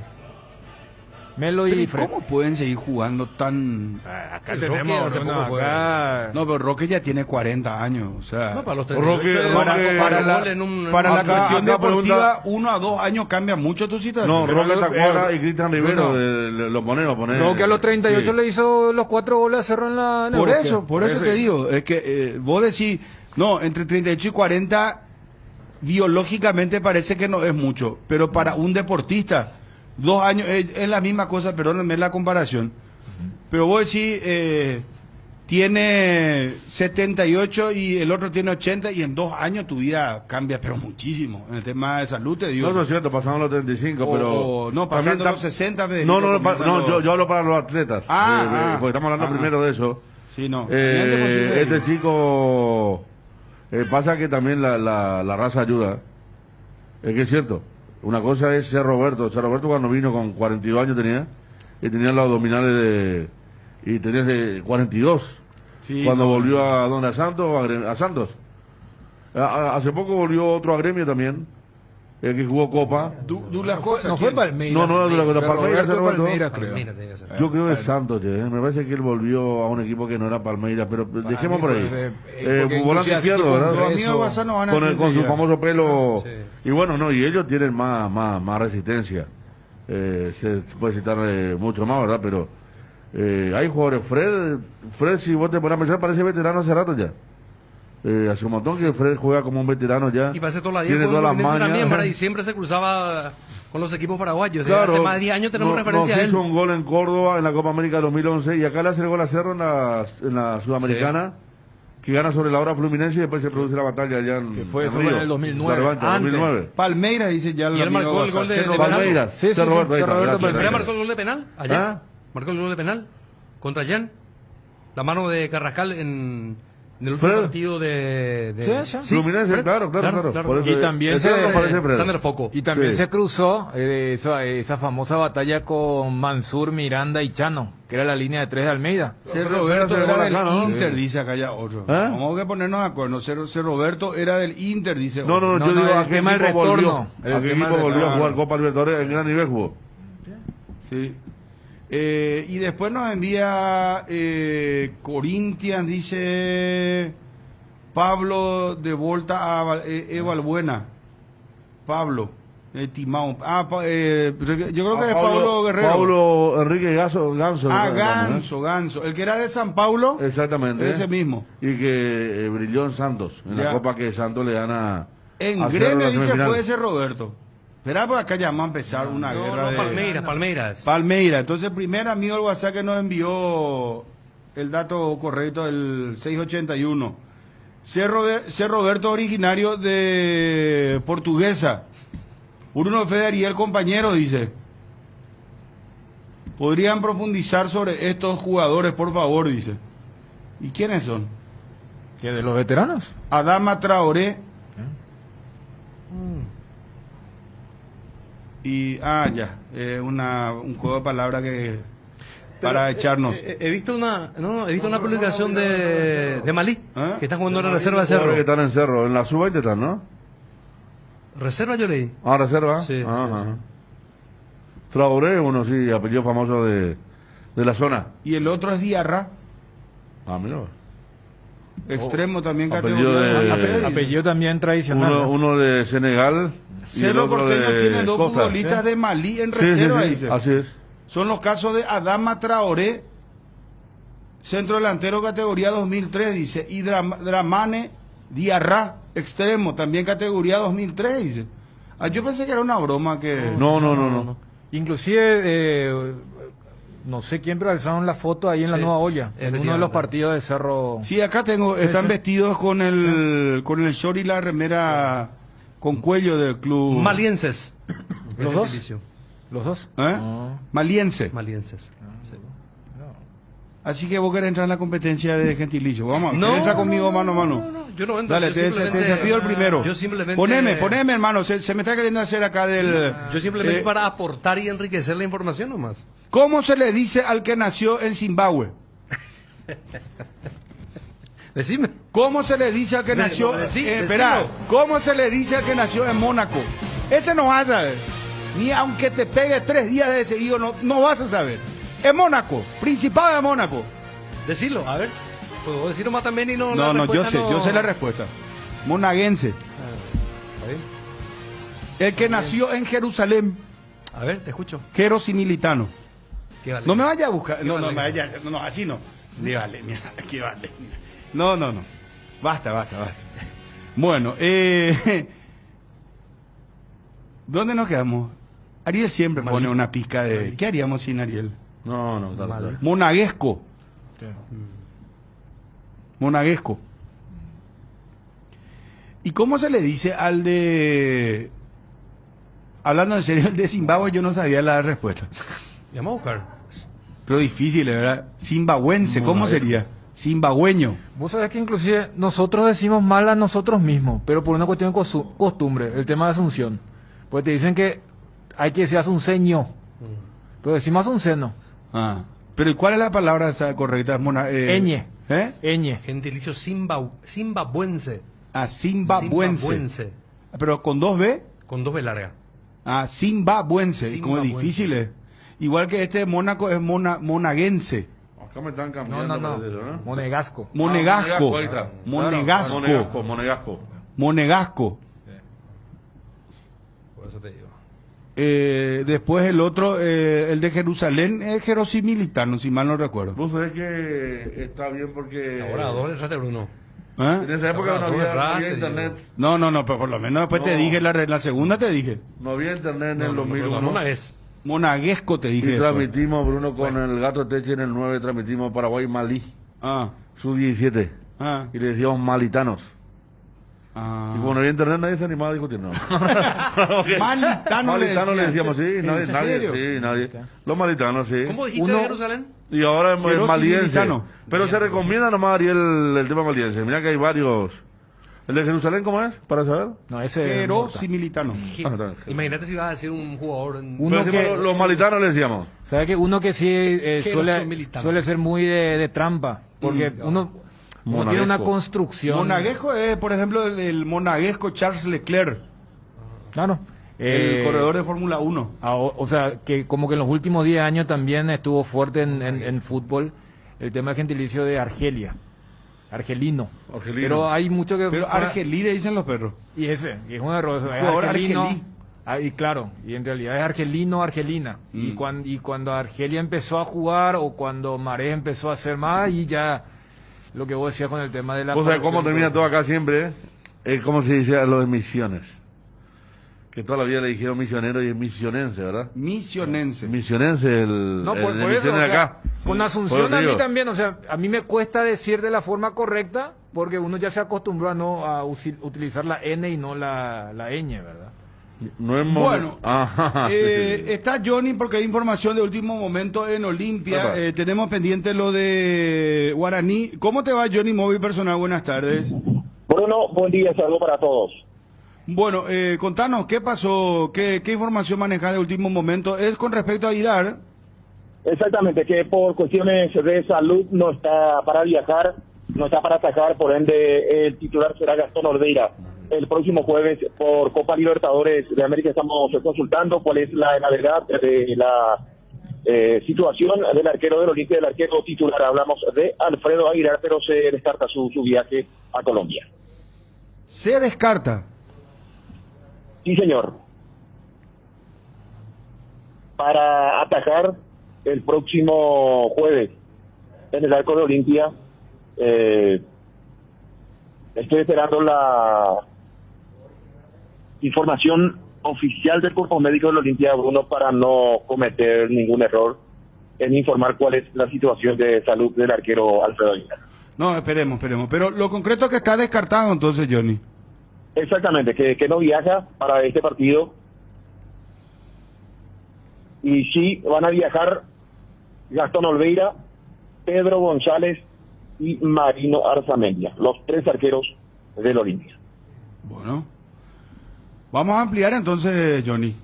[SPEAKER 5] Melo
[SPEAKER 3] Pero,
[SPEAKER 5] y
[SPEAKER 3] ¿y
[SPEAKER 5] Fred.
[SPEAKER 3] ¿Cómo pueden seguir jugando tan...?
[SPEAKER 5] Acá
[SPEAKER 4] El
[SPEAKER 5] tenemos,
[SPEAKER 4] Roque hace
[SPEAKER 5] bueno,
[SPEAKER 4] poco fue-
[SPEAKER 5] acá...
[SPEAKER 3] No, pero Roque ya tiene 40 años, o sea...
[SPEAKER 4] No, para los
[SPEAKER 6] Roque-
[SPEAKER 4] 38,
[SPEAKER 6] Roque-
[SPEAKER 3] para la,
[SPEAKER 4] gol en un-
[SPEAKER 3] para la
[SPEAKER 6] acá-
[SPEAKER 3] cuestión
[SPEAKER 6] acá
[SPEAKER 3] deportiva, 1 a 2 años cambia mucho tu situación.
[SPEAKER 6] No, Roque Tacuara y Cristian Rivero
[SPEAKER 5] bueno,
[SPEAKER 6] lo pone.
[SPEAKER 5] Creo que a los 38
[SPEAKER 6] sí.
[SPEAKER 5] le hizo los 4 goles a Cerro en la... en el
[SPEAKER 3] Por
[SPEAKER 5] Bosque.
[SPEAKER 3] eso te digo, es que vos decís, no, entre 38 y 40 biológicamente parece que no es mucho, pero para un deportista, 2 años es la misma cosa, perdónenme la comparación, pero vos decís, tiene 78 y el otro tiene 80 y en 2 años tu vida cambia, pero muchísimo, en el tema de salud te digo.
[SPEAKER 6] No, es cierto, pasamos los 35, pero...
[SPEAKER 3] No, pasando
[SPEAKER 6] también
[SPEAKER 3] los 60.
[SPEAKER 6] yo hablo para los atletas. Porque estamos hablando primero de eso.
[SPEAKER 3] Sí, no.
[SPEAKER 6] Este chico... pasa que también la raza ayuda. Es que es cierto. Una cosa es ser Roberto. Ser Roberto cuando vino con 42 años tenía. Y tenía los abdominales y tenía de 42.
[SPEAKER 3] Sí,
[SPEAKER 6] cuando
[SPEAKER 3] no,
[SPEAKER 6] volvió
[SPEAKER 3] no.
[SPEAKER 6] a Don a Santos. Hace poco volvió otro a Gremio también. el que jugó Copa.
[SPEAKER 3] Douglas Costa.
[SPEAKER 5] No fue Palmeiras.
[SPEAKER 6] No, Douglas Costa.
[SPEAKER 5] Palmeiras, creo.
[SPEAKER 4] Palmeiras tiene que ser.
[SPEAKER 6] Yo creo que es Santos, me parece que él volvió a un equipo que no era Palmeiras, pero dejemos por ahí. Volante izquierdo, ¿verdad? Con su famoso pelo. Sí. Y bueno, no, y ellos tienen más resistencia. Se puede citar mucho más, ¿verdad? Pero hay jugadores. Fred, si vos te pones a pensar, parece veterano hace rato ya. Hace un montón que Fred juega como un veterano ya.
[SPEAKER 4] Y parece toda la
[SPEAKER 6] tiene todas las mañas
[SPEAKER 4] también, ¿verdad? Y siempre se cruzaba con los equipos paraguayos. Desde hace más de 10 años tenemos referencia a él.
[SPEAKER 6] Hizo un gol en Córdoba en la Copa América 2011 y acá le hace el gol a Cerro en la Sudamericana, que gana sobre la hora Fluminense y después se produce la batalla allá en
[SPEAKER 5] que fue
[SPEAKER 6] Río,
[SPEAKER 5] en el 2009.
[SPEAKER 6] Revancha, 2009.
[SPEAKER 3] Palmeiras dice ya.
[SPEAKER 4] Y él marcó el gol de penal.
[SPEAKER 6] Palmeiras.
[SPEAKER 5] Sí,
[SPEAKER 6] Roberto
[SPEAKER 4] marcó el gol de penal allá. Marcó el gol de penal contra Jan. La mano de Carrascal en el último partido de
[SPEAKER 6] Fluminense, claro.
[SPEAKER 5] Por eso, y también se cruzó esa famosa batalla con Mansur, Miranda y Chano, que era la línea de 3 de Almeida.
[SPEAKER 3] Roberto era del Inter, dice acá ya otro. Vamos a ponernos de acuerdo. Roberto era del Inter, dice
[SPEAKER 6] otro. No, yo digo a qué equipo volvió. A qué equipo volvió a jugar Copa Libertadores en gran nivel jugó.
[SPEAKER 3] Sí. Y después nos envía Corinthians, dice Pablo de vuelta a Evalbuena. Pablo, Timao. Yo creo que es Pablo Guerrero.
[SPEAKER 6] Pablo Enrique Ganso.
[SPEAKER 3] Ganso. El que era de San Paulo.
[SPEAKER 6] Exactamente.
[SPEAKER 3] Ese mismo.
[SPEAKER 6] Y que brilló en Santos, en la Copa que Santos le gana.
[SPEAKER 3] En Gremio dice puede ser Roberto. Esperá, pues acá ya vamos a empezar una guerra de... Palmeiras. Entonces, primer amigo del WhatsApp que nos envió el dato correcto, el 681. Ser Roberto, originario de Portuguesa. Bruno Federiel, compañero, dice. ¿Podrían profundizar sobre estos jugadores, por favor? Dice. ¿Y quiénes son?
[SPEAKER 5] ¿Qué, de los veteranos?
[SPEAKER 3] Adama Traoré. Y, un juego de palabras que para echarnos.
[SPEAKER 4] He visto una publicación de Malí, que están jugando en la reserva de Cerro.
[SPEAKER 6] Que están en Cerro, en la sub-20 están, ¿no?
[SPEAKER 4] Reserva yo leí.
[SPEAKER 6] Reserva.
[SPEAKER 4] Sí.
[SPEAKER 6] Ajá. Traoré, uno sí, apellido famoso de la zona.
[SPEAKER 3] Y el otro es Diarra.
[SPEAKER 6] Mira.
[SPEAKER 3] Extremo también categoría.
[SPEAKER 5] Apellido también tradicional.
[SPEAKER 6] Uno de Senegal.
[SPEAKER 3] Cerro Porteño tiene dos futbolistas de Malí en reserva, dice.
[SPEAKER 6] Así es.
[SPEAKER 3] Son los casos de Adama Traoré, centro delantero categoría 2003, dice, y Dramane Diarra, extremo, también categoría 2003, dice. Yo pensé que era una broma que...
[SPEAKER 6] No.
[SPEAKER 5] Inclusive, no sé quién, pero alzaron la foto ahí en la Nueva Olla, en uno de los partidos de Cerro.
[SPEAKER 3] Sí, acá están vestidos con el short y la remera con cuello del club.
[SPEAKER 4] Malienses.
[SPEAKER 5] ¿Los dos? ¿Los dos?
[SPEAKER 3] Malienses.
[SPEAKER 4] Sí.
[SPEAKER 3] Así que vos querés entrar en la competencia de gentilicio. Vamos, entra conmigo mano a mano.
[SPEAKER 4] No, yo no entro.
[SPEAKER 3] Dale, te desafío el primero.
[SPEAKER 4] Yo simplemente...
[SPEAKER 3] Poneme, hermano, se me está queriendo hacer acá del...
[SPEAKER 4] Yo simplemente para aportar y enriquecer la información nomás.
[SPEAKER 3] ¿Cómo se le dice al que nació en Zimbabue?
[SPEAKER 4] Decime.
[SPEAKER 3] ¿Cómo se le dice al que nació... Espera, ¿cómo se le dice al que nació en Mónaco? Ese no vas a saber. Ni aunque te pegue 3 días de seguido, no vas a saber. En Mónaco, Principado de Mónaco.
[SPEAKER 4] Decirlo, a ver. ¿Puedo decirlo más también y no?
[SPEAKER 3] No, yo sé la respuesta. Monaguense.
[SPEAKER 4] ¿Está bien?
[SPEAKER 3] El que nació en Jerusalén.
[SPEAKER 4] A ver, te escucho.
[SPEAKER 3] Jerosimilitano.
[SPEAKER 4] Vale?
[SPEAKER 3] No me vaya a buscar. No, así no. Vale, mira, aquí vale. No. Basta. Bueno, ¿dónde nos quedamos? Ariel siempre pone una pizca de... ¿Qué haríamos sin Ariel?
[SPEAKER 6] No, claro.
[SPEAKER 3] Monaguesco. Monaguesco. ¿Y cómo se le dice al de... Hablando en serio, el de Zimbabue, yo no sabía la respuesta.
[SPEAKER 4] Vamos a buscar.
[SPEAKER 3] Pero difícil, ¿verdad? Zimbabuense, ¿cómo sería? Zimbabueño.
[SPEAKER 5] Vos sabés que inclusive nosotros decimos mal a nosotros mismos, pero por una cuestión de costumbre, el tema de Asunción. Pues te dicen que hay que decir asunceño, pero decimos asunceno.
[SPEAKER 3] Pero ¿y cuál es la palabra esa correcta?
[SPEAKER 5] Eñe.
[SPEAKER 3] Eñe.
[SPEAKER 4] Gentilicio zimbabuense.
[SPEAKER 3] Zimbabuense. ¿Pero con 2 B?
[SPEAKER 4] Con 2 B largas.
[SPEAKER 3] Ah, zimbabuense, como
[SPEAKER 4] Zimbabuense.
[SPEAKER 3] difícil es. Igual que este de Mónaco es monaguense.
[SPEAKER 6] Acá me están cambiando.
[SPEAKER 5] No.
[SPEAKER 6] parece eso, ¿no?
[SPEAKER 5] Monegasco.
[SPEAKER 3] Monegasco.
[SPEAKER 6] ahí está.
[SPEAKER 3] Monegasco.
[SPEAKER 6] Monegasco.
[SPEAKER 3] Monegasco.
[SPEAKER 4] Por eso te digo.
[SPEAKER 3] Después el otro, el de Jerusalén, es Jerosimilitano, si mal no recuerdo.
[SPEAKER 6] Vos sabés que está bien porque...
[SPEAKER 4] Ahora, ¿dónde erraste, Bruno?
[SPEAKER 3] ¿Eh?
[SPEAKER 6] En esa época no había internet.
[SPEAKER 3] No, pero por lo menos después te
[SPEAKER 6] No.
[SPEAKER 3] dije, la segunda te dije.
[SPEAKER 6] No había internet en el
[SPEAKER 4] La
[SPEAKER 6] 2001.
[SPEAKER 4] mona es.
[SPEAKER 3] Monaguesco te dije.
[SPEAKER 6] Y
[SPEAKER 3] después.
[SPEAKER 6] transmitimos, Bruno, con el Gato Teche en el 9, transmitimos Paraguay-Malí,
[SPEAKER 3] Ah,
[SPEAKER 6] sub-17.
[SPEAKER 3] ah,
[SPEAKER 6] Y le decíamos malitanos.
[SPEAKER 3] ah.
[SPEAKER 6] Y como no había internet, nadie se animaba a discutir, ¿no?
[SPEAKER 3] Malitano
[SPEAKER 6] le decíamos, sí,
[SPEAKER 3] ¿En
[SPEAKER 6] nadie,
[SPEAKER 3] serio?
[SPEAKER 6] sí, nadie. Los malitanos, sí.
[SPEAKER 4] ¿Cómo dijiste de Jerusalén?
[SPEAKER 6] Y ahora es maliense.
[SPEAKER 3] Jerosimilitano.
[SPEAKER 6] Pero se recomienda nomás, Ariel, el tema maliense. Mira que hay varios. ¿El de Jerusalén cómo es? Para saber.
[SPEAKER 5] No, ese
[SPEAKER 3] Jerosimilitano.
[SPEAKER 4] Imagínate si vas a decir un jugador...
[SPEAKER 5] Uno
[SPEAKER 6] Pero
[SPEAKER 5] que-
[SPEAKER 6] los malitanos le decíamos.
[SPEAKER 5] ¿Sabe que uno que sí
[SPEAKER 4] Jerosimilitano.
[SPEAKER 5] suele ser muy de trampa? Porque uno tiene una
[SPEAKER 6] Monaguesco.
[SPEAKER 5] construcción.
[SPEAKER 3] Monaguesco es, por ejemplo, el monaguesco Charles Leclerc,
[SPEAKER 5] Claro.
[SPEAKER 3] el corredor de Fórmula 1.
[SPEAKER 5] O sea, que como que en los últimos 10 años también estuvo fuerte en fútbol el tema del gentilicio de Argelia. Argelino. Pero hay mucho que...
[SPEAKER 3] Pero Argelí le dicen los perros.
[SPEAKER 5] Y es un error. Es
[SPEAKER 3] Jugador
[SPEAKER 5] argelino.
[SPEAKER 3] argelí.
[SPEAKER 5] Y claro, y en realidad es argelino, argelina. Y cuando Argelia empezó a jugar o cuando Maré empezó a hacer más, y ya lo que vos decías con el tema de la...
[SPEAKER 6] ¿Vos sabés cómo
[SPEAKER 5] corrupción y
[SPEAKER 6] termina
[SPEAKER 5] todo
[SPEAKER 6] todo acá siempre? Es como se dice a los de Misiones. Que toda la vida le dijeron misionero y es misionense, ¿verdad?
[SPEAKER 3] Misionense.
[SPEAKER 6] Misionense,
[SPEAKER 5] No, por
[SPEAKER 6] de
[SPEAKER 5] eso,
[SPEAKER 6] Misiones
[SPEAKER 5] o
[SPEAKER 6] de
[SPEAKER 5] sea,
[SPEAKER 6] acá.
[SPEAKER 5] con
[SPEAKER 6] Por
[SPEAKER 5] Asunción
[SPEAKER 6] eso
[SPEAKER 5] a mí
[SPEAKER 6] digo.
[SPEAKER 5] también, o sea, a mí me cuesta decir de la forma correcta, porque uno ya se acostumbró a utilizar la N y no la ñ, ¿verdad?
[SPEAKER 6] No es
[SPEAKER 3] Bueno,
[SPEAKER 6] Ajá.
[SPEAKER 3] está Johnny porque hay información de último momento en Olimpia.
[SPEAKER 6] Epa.
[SPEAKER 3] Tenemos pendiente lo de Guaraní. ¿Cómo te va, Johnny Móvil Personal? Buenas tardes.
[SPEAKER 11] Bruno, buen día, saludo para todos.
[SPEAKER 3] Bueno, contanos, ¿qué pasó? ¿Qué información manejás de último momento? Es con respecto a Aguilar.
[SPEAKER 11] Exactamente, que por cuestiones de salud no está para viajar, no está para atacar, por ende el titular será Gastón Olveira. El próximo jueves por Copa Libertadores de América estamos consultando cuál es la verdad de la situación del arquero del Olimpia, del arquero titular. Hablamos de Alfredo Aguilar, pero se descarta su viaje a Colombia.
[SPEAKER 3] Se descarta.
[SPEAKER 11] Sí, señor. Para atajar el próximo jueves en el arco de Olimpia, estoy esperando la información oficial del cuerpo médico del Olimpia, Bruno, para no cometer ningún error en informar cuál es la situación de salud del arquero Alfredo Aguilar.
[SPEAKER 3] No, esperemos. Pero lo concreto es que está descartado entonces, Johnny.
[SPEAKER 11] Exactamente, que no viaja para este partido. Y sí van a viajar Gastón Olveira, Pedro González y Marino Arzamendia, los 3 arqueros del Olimpia.
[SPEAKER 3] Bueno. Vamos a ampliar entonces, Johnny.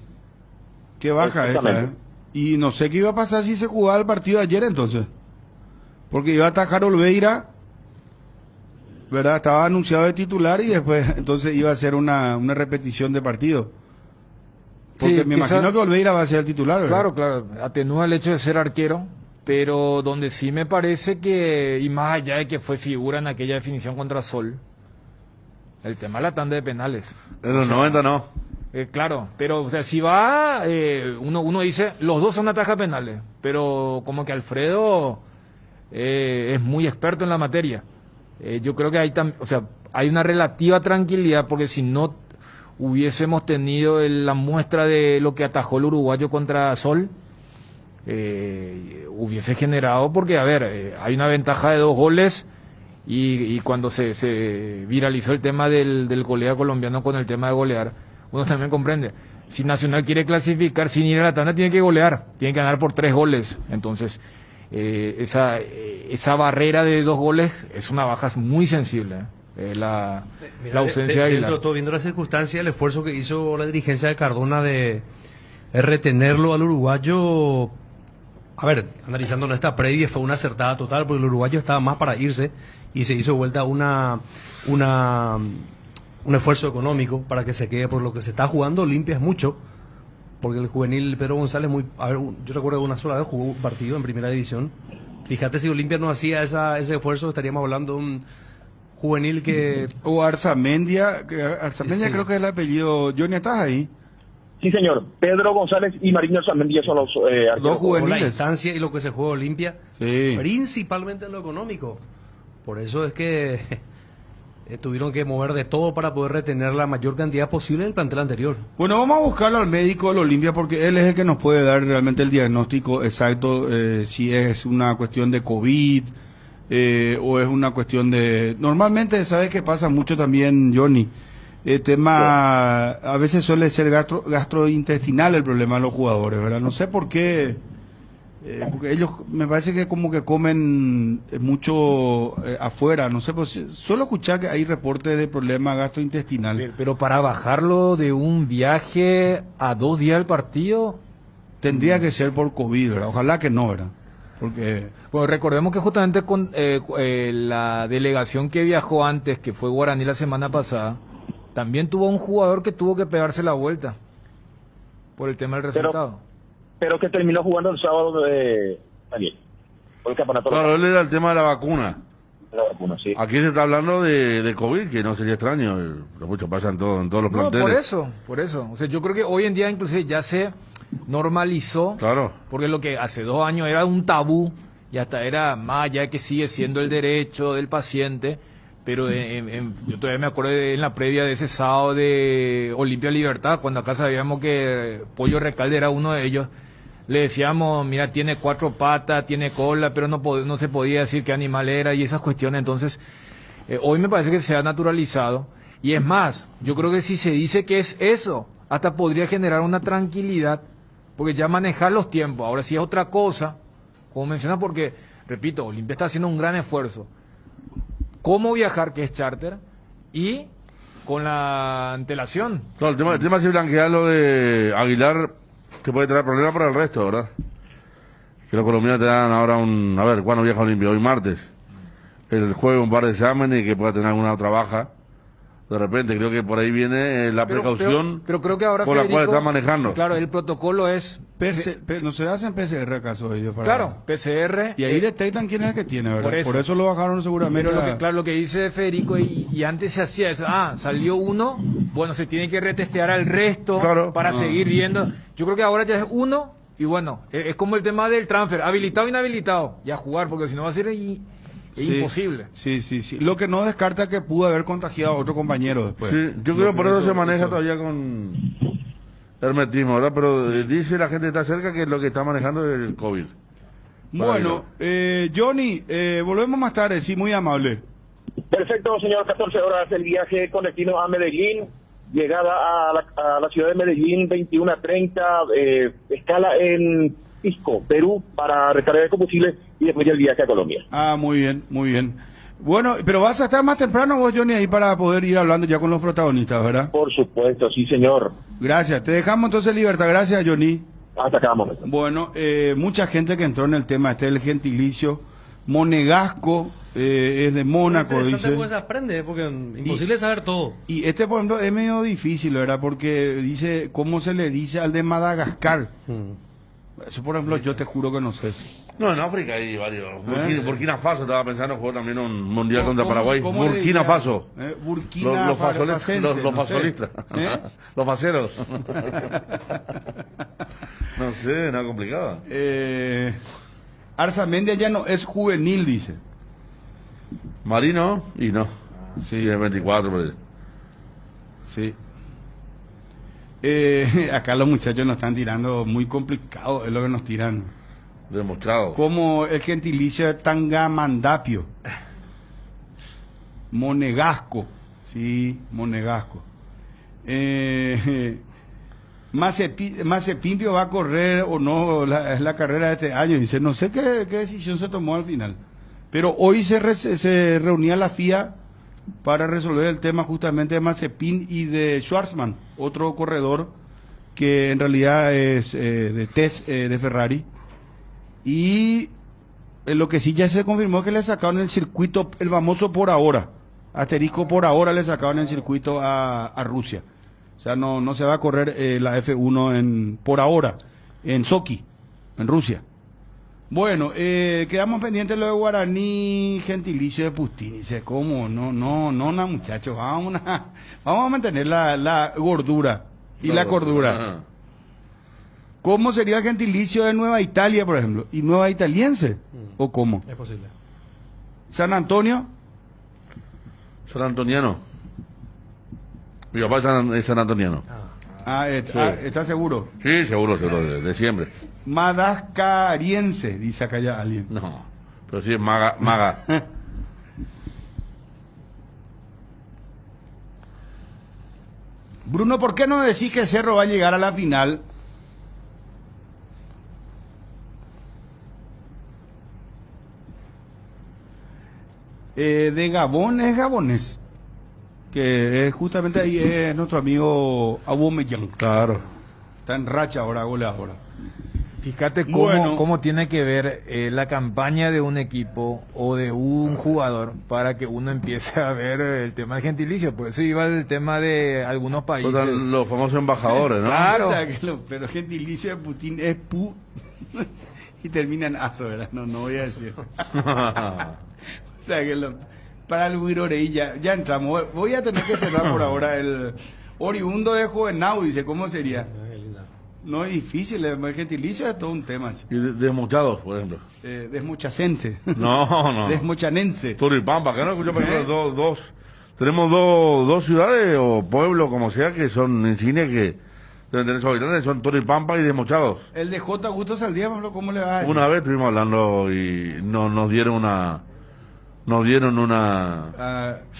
[SPEAKER 3] Qué baja esa,
[SPEAKER 11] Exactamente.
[SPEAKER 3] Y no sé qué iba a pasar si se jugaba el partido de ayer entonces. Porque iba a atajar Olveira, ¿verdad? Estaba anunciado de titular y después entonces iba a ser una repetición de partido. Porque
[SPEAKER 5] Sí,
[SPEAKER 3] me
[SPEAKER 5] quizá-
[SPEAKER 3] imagino que Olveira va a ser el titular, ¿verdad?
[SPEAKER 5] Claro, atenúa el hecho de ser arquero, pero donde sí me parece que, y más allá de que fue figura en aquella definición contra Sol, el tema de la tanda de penales.
[SPEAKER 6] En los 90 no.
[SPEAKER 5] Claro, pero o sea, si va, uno dice, los dos son atajas penales, pero como que Alfredo es muy experto en la materia. Yo creo que hay una relativa tranquilidad, porque si no hubiésemos tenido la muestra de lo que atajó el uruguayo contra Sol, hubiese generado, porque hay una ventaja de 2 goles, y cuando se viralizó el tema del colega colombiano con el tema de golear, uno también comprende, si Nacional quiere clasificar sin ir a la tanda, tiene que golear, tiene que ganar por 3 goles, entonces esa barrera de 2 goles es una baja muy sensible. La ausencia de Aguilar.
[SPEAKER 4] Todo viendo la circunstancia, el esfuerzo que hizo la dirigencia de Cardona de retenerlo al uruguayo, analizando nuestra previa, fue una acertada total, porque el uruguayo estaba más para irse y se hizo vuelta una un esfuerzo económico para que se quede, por lo que se está jugando Olimpia es mucho, porque el juvenil Pedro González, yo recuerdo que una sola vez jugó un partido en primera división. Fíjate, si Olimpia no hacía ese esfuerzo, estaríamos hablando de un juvenil que...
[SPEAKER 3] O Arzamendia, sí. Creo que es el apellido. Johnny, ¿estás ahí?
[SPEAKER 11] Sí, señor. Pedro González y Mariño Arzamendia son los
[SPEAKER 3] dos juveniles.
[SPEAKER 4] Por la instancia y lo que se juega Olimpia,
[SPEAKER 3] sí.
[SPEAKER 4] Principalmente en lo económico. Por eso es que tuvieron que mover de todo para poder retener la mayor cantidad posible del plantel anterior.
[SPEAKER 3] Bueno, vamos a buscarlo al médico del Olimpia porque él es el que nos puede dar realmente el diagnóstico exacto, si es una cuestión de COVID o es una cuestión de... Normalmente, ¿sabes qué pasa mucho también, Johnny? El tema, a veces suele ser gastrointestinal el problema de los jugadores, ¿verdad? No sé por qué, porque ellos me parece que como que comen mucho afuera, no sé, pues suelo escuchar que hay reportes de problemas gastrointestinal.
[SPEAKER 5] Pero para bajarlo de un viaje a 2 días del partido...
[SPEAKER 3] Tendría que ser por COVID, ¿verdad? Ojalá que no, ¿verdad? Porque...
[SPEAKER 5] Bueno, recordemos que justamente con la delegación que viajó antes, que fue Guaraní la semana pasada, también tuvo un jugador que tuvo que pegarse la vuelta por el tema del resultado.
[SPEAKER 11] Pero que terminó jugando el sábado también. Por el campeonato.
[SPEAKER 6] Claro, él era el tema de la vacuna.
[SPEAKER 11] La vacuna, sí.
[SPEAKER 6] Aquí se está hablando de COVID, que no sería extraño. Lo mucho pasa en todos los planteles.
[SPEAKER 5] Por eso. O sea, yo creo que hoy en día inclusive ya se normalizó.
[SPEAKER 6] Claro.
[SPEAKER 5] Porque lo que hace 2 años era un tabú y hasta era más allá que sigue siendo el derecho del paciente. Pero yo todavía me acuerdo en la previa de ese sábado de Olimpia Libertad, cuando acá sabíamos que Pollo Recalde era uno de ellos, le decíamos, mira, tiene 4 patas, tiene cola, pero no se podía decir qué animal era y esas cuestiones. Entonces, hoy me parece que se ha naturalizado. Y es más, yo creo que si se dice que es eso, hasta podría generar una tranquilidad, porque ya manejar los tiempos. Ahora sí es otra cosa, como menciona, porque, repito, Olimpia está haciendo un gran esfuerzo. Cómo viajar, que es charter, y con la antelación.
[SPEAKER 6] Claro, el tema si blanquear lo de Aguilar te puede traer problemas para el resto, ¿verdad? Que los colombianos te dan ahora a ver, ¿cuándo viaja Olimpia? Hoy martes. El jueves un par de exámenes y que pueda tener alguna otra baja. De repente, creo que por ahí viene la precaución
[SPEAKER 5] pero creo que ahora,
[SPEAKER 6] por
[SPEAKER 5] Federico,
[SPEAKER 6] la cual está manejando.
[SPEAKER 5] Claro, el protocolo es...
[SPEAKER 3] no se hacen PCR acaso ellos.
[SPEAKER 5] Claro, PCR.
[SPEAKER 3] Y ahí detectan quién es el que tiene, ¿verdad? Por eso lo bajaron seguramente.
[SPEAKER 5] Pero lo que dice Federico, y antes se hacía eso, salió uno, bueno, se tiene que retestear al resto para seguir viendo. Yo creo que ahora ya es uno, y bueno, es como el tema del transfer, habilitado o inhabilitado, y a jugar, porque si no va a ser... imposible.
[SPEAKER 3] Sí. Lo que no descarta es que pudo haber contagiado a otro compañero después.
[SPEAKER 6] Sí, yo creo que por eso se maneja todavía con hermetismo, ¿verdad? Pero dice la gente que está cerca que lo que está manejando es el COVID.
[SPEAKER 3] Bueno, Johnny, volvemos más tarde, sí, muy amable.
[SPEAKER 11] Perfecto, señor, 14 horas el viaje con destino a Medellín, llegada a la ciudad de Medellín, 21:30, escala en Pisco, Perú, para recargar el combustible y después ya el viaje a Colombia.
[SPEAKER 3] Muy bien. Bueno, pero vas a estar más temprano vos, Johnny, ahí para poder ir hablando ya con los protagonistas, ¿verdad?
[SPEAKER 11] Por supuesto, sí, señor.
[SPEAKER 3] Gracias, te dejamos entonces libertad. Gracias, Johnny.
[SPEAKER 11] Hasta cada momento.
[SPEAKER 3] Bueno, mucha gente que entró en el tema, el gentilicio. Monegasco, es de Mónaco, dice.
[SPEAKER 4] Pues aprende, porque es imposible saber todo.
[SPEAKER 3] Y por ejemplo, es medio difícil, ¿verdad? Porque dice, ¿cómo se le dice al de Madagascar? Eso, por ejemplo, yo te juro que no sé.
[SPEAKER 6] No, en África hay varios. Burkina Faso, estaba pensando, jugó también un mundial contra Paraguay. Burkina Faso.
[SPEAKER 3] Burkina Faso.
[SPEAKER 6] Los fasolistas. Los faceros. No sé, nada complicado.
[SPEAKER 3] Arzamendia ya no es juvenil, dice.
[SPEAKER 6] Marino, y no. Sí, es 24, pero...
[SPEAKER 3] Sí. Acá los muchachos nos están tirando muy complicado, es lo que nos tiran.
[SPEAKER 6] Demostrado.
[SPEAKER 3] Como el gentilicio de Tangamandapio. Monegasco. Sí, Monegasco. Macepimpio va a correr o no la carrera de este año. Dice, no sé qué decisión se tomó al final. Pero hoy se reunía la FIA para resolver el tema justamente de Mazepin y de Schwarzman, otro corredor que en realidad es de test de Ferrari. Y lo que sí ya se confirmó es que le sacaron el circuito, el famoso por ahora, Asterisco, por ahora le sacaron el circuito a Rusia. O sea, no se va a correr la F1 por ahora, en Sochi, en Rusia. Bueno, quedamos pendientes de lo de Guaraní, gentilicio de Pustín. Dice, ¿cómo? No, muchachos, vamos a mantener la gordura y la cordura.
[SPEAKER 6] Ajá.
[SPEAKER 3] ¿Cómo sería el gentilicio de Nueva Italia, por ejemplo? ¿Y Nueva Italiense? ¿O cómo?
[SPEAKER 4] Es posible.
[SPEAKER 3] ¿San Antonio?
[SPEAKER 6] San Antoniano. Mi papá es San Antoniano.
[SPEAKER 3] ¿Está seguro?
[SPEAKER 6] Sí, seguro, de siempre.
[SPEAKER 3] Madagascariense, dice acá ya alguien.
[SPEAKER 6] No, pero sí es maga.
[SPEAKER 3] Bruno, ¿por qué no decís que Cerro va a llegar a la final? De Gabón es gabonés, que es justamente ahí es nuestro amigo Aubameyang.
[SPEAKER 6] Claro.
[SPEAKER 3] Está en racha ahora, goleadora.
[SPEAKER 5] Fíjate
[SPEAKER 3] Bueno.
[SPEAKER 5] cómo tiene que ver la campaña de un equipo o de un jugador para que uno empiece a ver el tema del gentilicio. Por eso iba el tema de algunos países.
[SPEAKER 6] Los famosos embajadores, ¿no?
[SPEAKER 5] Claro.
[SPEAKER 3] O sea, pero gentilicio de Putin es pu y termina en aso, ¿verdad? No voy a decir. O sea, que para el Wirorei ya entramos. Voy a tener que cerrar por ahora el oriundo de Juvenau, dice, ¿cómo sería? No es difícil, el gentilicio es todo un tema.
[SPEAKER 6] Y desmochados, por ejemplo.
[SPEAKER 3] Desmochacense.
[SPEAKER 6] No.
[SPEAKER 3] Desmochanense.
[SPEAKER 6] Turipampa, que no escucho dos. Tenemos dos ciudades o pueblos, como sea, que son insignia que deben tener sus habitantes, son Turipampa y Desmochados.
[SPEAKER 3] El de J. Augusto Saldía, por ejemplo, ¿cómo le va a decir?
[SPEAKER 6] Una vez estuvimos hablando y nos dieron una...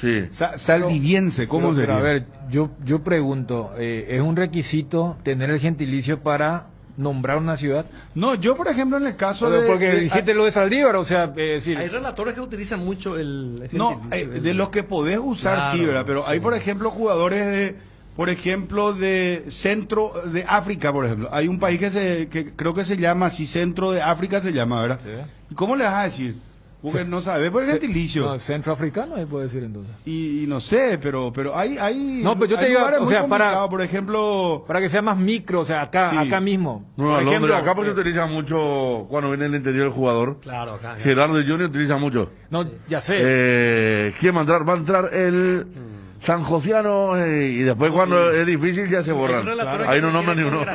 [SPEAKER 6] sí.
[SPEAKER 3] Saldiviense, ¿cómo sería?
[SPEAKER 5] Pero a ver, yo pregunto, ¿es un requisito tener el gentilicio para nombrar una ciudad?
[SPEAKER 3] No, yo por ejemplo en el caso
[SPEAKER 5] porque dijiste lo de Saldívar, o sea, decir...
[SPEAKER 4] Hay relatores que utilizan mucho el
[SPEAKER 3] No,
[SPEAKER 4] gentilicio,
[SPEAKER 3] de los que podés usar,
[SPEAKER 4] claro,
[SPEAKER 3] sí, ¿verdad? Pero
[SPEAKER 4] sí.
[SPEAKER 3] hay por ejemplo jugadores por ejemplo de centro de África, por ejemplo. Hay un país que creo que se llama así, centro de África se llama, ¿verdad?
[SPEAKER 5] Sí.
[SPEAKER 3] ¿Y cómo le vas a decir? Porque no sabes por el gentilicio.
[SPEAKER 5] No, centroafricano, ahí puede decir entonces.
[SPEAKER 3] Y no sé, pero hay
[SPEAKER 5] no, pero yo te
[SPEAKER 3] hay
[SPEAKER 5] digo,
[SPEAKER 3] lugares
[SPEAKER 5] o
[SPEAKER 3] muy
[SPEAKER 5] sea,
[SPEAKER 3] complicados, por ejemplo,
[SPEAKER 5] para que sea más micro, o sea, acá mismo.
[SPEAKER 6] No,
[SPEAKER 5] por ejemplo,
[SPEAKER 6] acá pues se utiliza mucho cuando viene el interior del jugador.
[SPEAKER 4] Claro, acá.
[SPEAKER 6] Gerardo Junior utiliza mucho.
[SPEAKER 5] No, ya sé.
[SPEAKER 6] ¿Quién va a entrar? Va a entrar el San Josiano y después cuando es difícil ya se borran. Ahí no nombran ni uno.
[SPEAKER 4] Con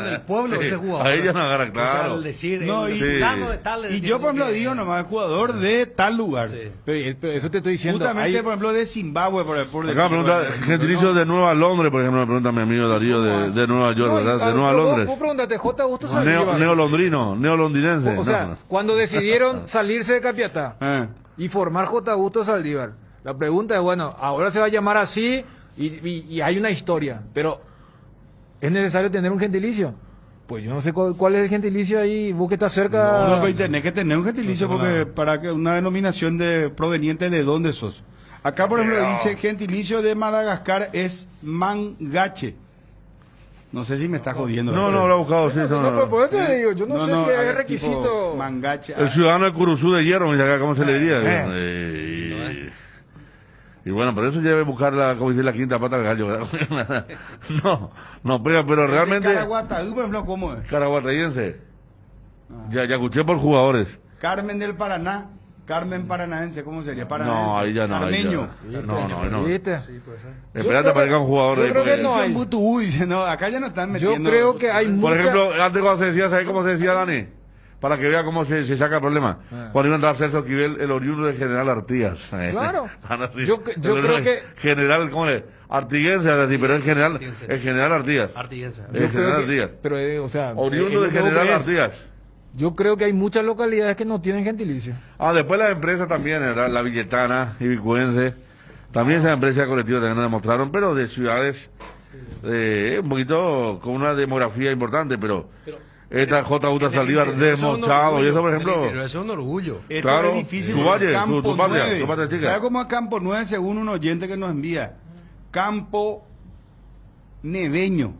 [SPEAKER 4] el pueblo ese jugador.
[SPEAKER 6] Ahí ya no agarra, claro.
[SPEAKER 4] O sea, al decir,
[SPEAKER 3] No, y
[SPEAKER 4] fulano de tal,
[SPEAKER 3] y yo por ejemplo digo nomás jugador de tal lugar.
[SPEAKER 4] Sí.
[SPEAKER 5] Pero eso te estoy diciendo.
[SPEAKER 3] Justamente
[SPEAKER 5] hay-
[SPEAKER 3] por ejemplo de Zimbabue, por
[SPEAKER 6] Acá me pregunta, gentilicio de Nueva Londres, por ejemplo, me pregunta mi amigo Darío de Nueva York,
[SPEAKER 5] No,
[SPEAKER 6] ¿verdad?
[SPEAKER 5] y-
[SPEAKER 6] De Nueva
[SPEAKER 5] vos-
[SPEAKER 6] Londres.
[SPEAKER 5] Vos pregúntate, J. Augusto Saldívar.
[SPEAKER 6] Neolondrino, neolondinense.
[SPEAKER 5] O sea,
[SPEAKER 6] No.
[SPEAKER 5] cuando decidieron salirse de Capiatá y formar J. Augusto Saldívar, la pregunta es, bueno, ahora se va a llamar así y hay una historia, pero ¿es necesario tener un gentilicio? Pues yo no sé cuál es el gentilicio ahí, vos que estás cerca...
[SPEAKER 3] No, pero tenés que tener un gentilicio porque para que una denominación proveniente de dónde sos. Acá por ejemplo dice gentilicio de Madagascar es mangache. No sé si me está jodiendo.
[SPEAKER 6] No, lo he buscado, sí.
[SPEAKER 5] pero por eso te digo, yo no sé si
[SPEAKER 3] acá
[SPEAKER 5] es requisito...
[SPEAKER 3] tipo mangache.
[SPEAKER 6] El ciudadano de Curuzú de Hierro, mira acá, ¿cómo se le diría? Y bueno, por eso ya debe buscar como dice la quinta pata del gallo, ¿verdad? No, pero realmente...
[SPEAKER 3] Caraguatá, por ejemplo, ¿cómo es?
[SPEAKER 6] Caraguatayense. Ya escuché por jugadores.
[SPEAKER 3] Carmen del Paraná. Carmen paranaense, ¿cómo sería?
[SPEAKER 6] No, ahí ya no.
[SPEAKER 3] Armeño.
[SPEAKER 6] No.
[SPEAKER 5] ¿Viste?
[SPEAKER 6] Espérate para que un jugador
[SPEAKER 5] yo creo que no hay.
[SPEAKER 3] Butubú, dice, no, acá ya no están metiendo.
[SPEAKER 5] Yo creo que hay
[SPEAKER 6] Por
[SPEAKER 5] mucha...
[SPEAKER 6] ejemplo, antes cuando se decía, ¿sabes cómo se decía, Dani? Para que vea cómo se saca el problema. Cuando iba a entrar a Celso Esquivel, el oriundo de General Artigas.
[SPEAKER 5] Claro.
[SPEAKER 6] Yo
[SPEAKER 5] creo que...
[SPEAKER 6] General, ¿cómo es? Artiguense, pero el General Artigas.
[SPEAKER 4] Artiguense.
[SPEAKER 6] El General Artigas.
[SPEAKER 5] Pero, o sea...
[SPEAKER 6] Oriundo de General Artigas.
[SPEAKER 5] Yo creo que hay muchas localidades que no tienen gentilicio.
[SPEAKER 6] Después las empresas también, ¿verdad? La Villetana, Ibicuense. También esas empresas colectivas también nos demostraron, pero de ciudades un poquito con una demografía importante, pero esta J. Augusto Saldívar desmochado y eso, por ejemplo.
[SPEAKER 4] Pero eso es un orgullo.
[SPEAKER 3] Esto
[SPEAKER 6] Claro,
[SPEAKER 3] es difícil.
[SPEAKER 6] tu valle,
[SPEAKER 3] Campo
[SPEAKER 6] tu patria,
[SPEAKER 3] 9.
[SPEAKER 6] tu patria chica.
[SPEAKER 3] ¿Sabe cómo es Campo 9 según un oyente que nos envía? Campo Neveño.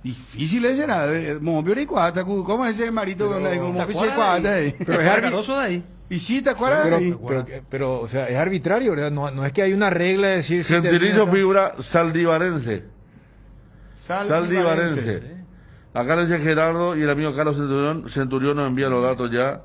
[SPEAKER 3] Difícil ese era. ¿Cómo es ese marito?
[SPEAKER 5] Pero es
[SPEAKER 4] Caroso de ahí.
[SPEAKER 3] Y sí, ¿te acuerdas?
[SPEAKER 5] Pero, o sea, es arbitrario, ¿verdad? No es que hay una regla de decir...
[SPEAKER 6] Gentilicio figura saldivarense. Saldivarense. Acá dice Gerardo y el amigo Carlos Centurión nos envía los datos ya.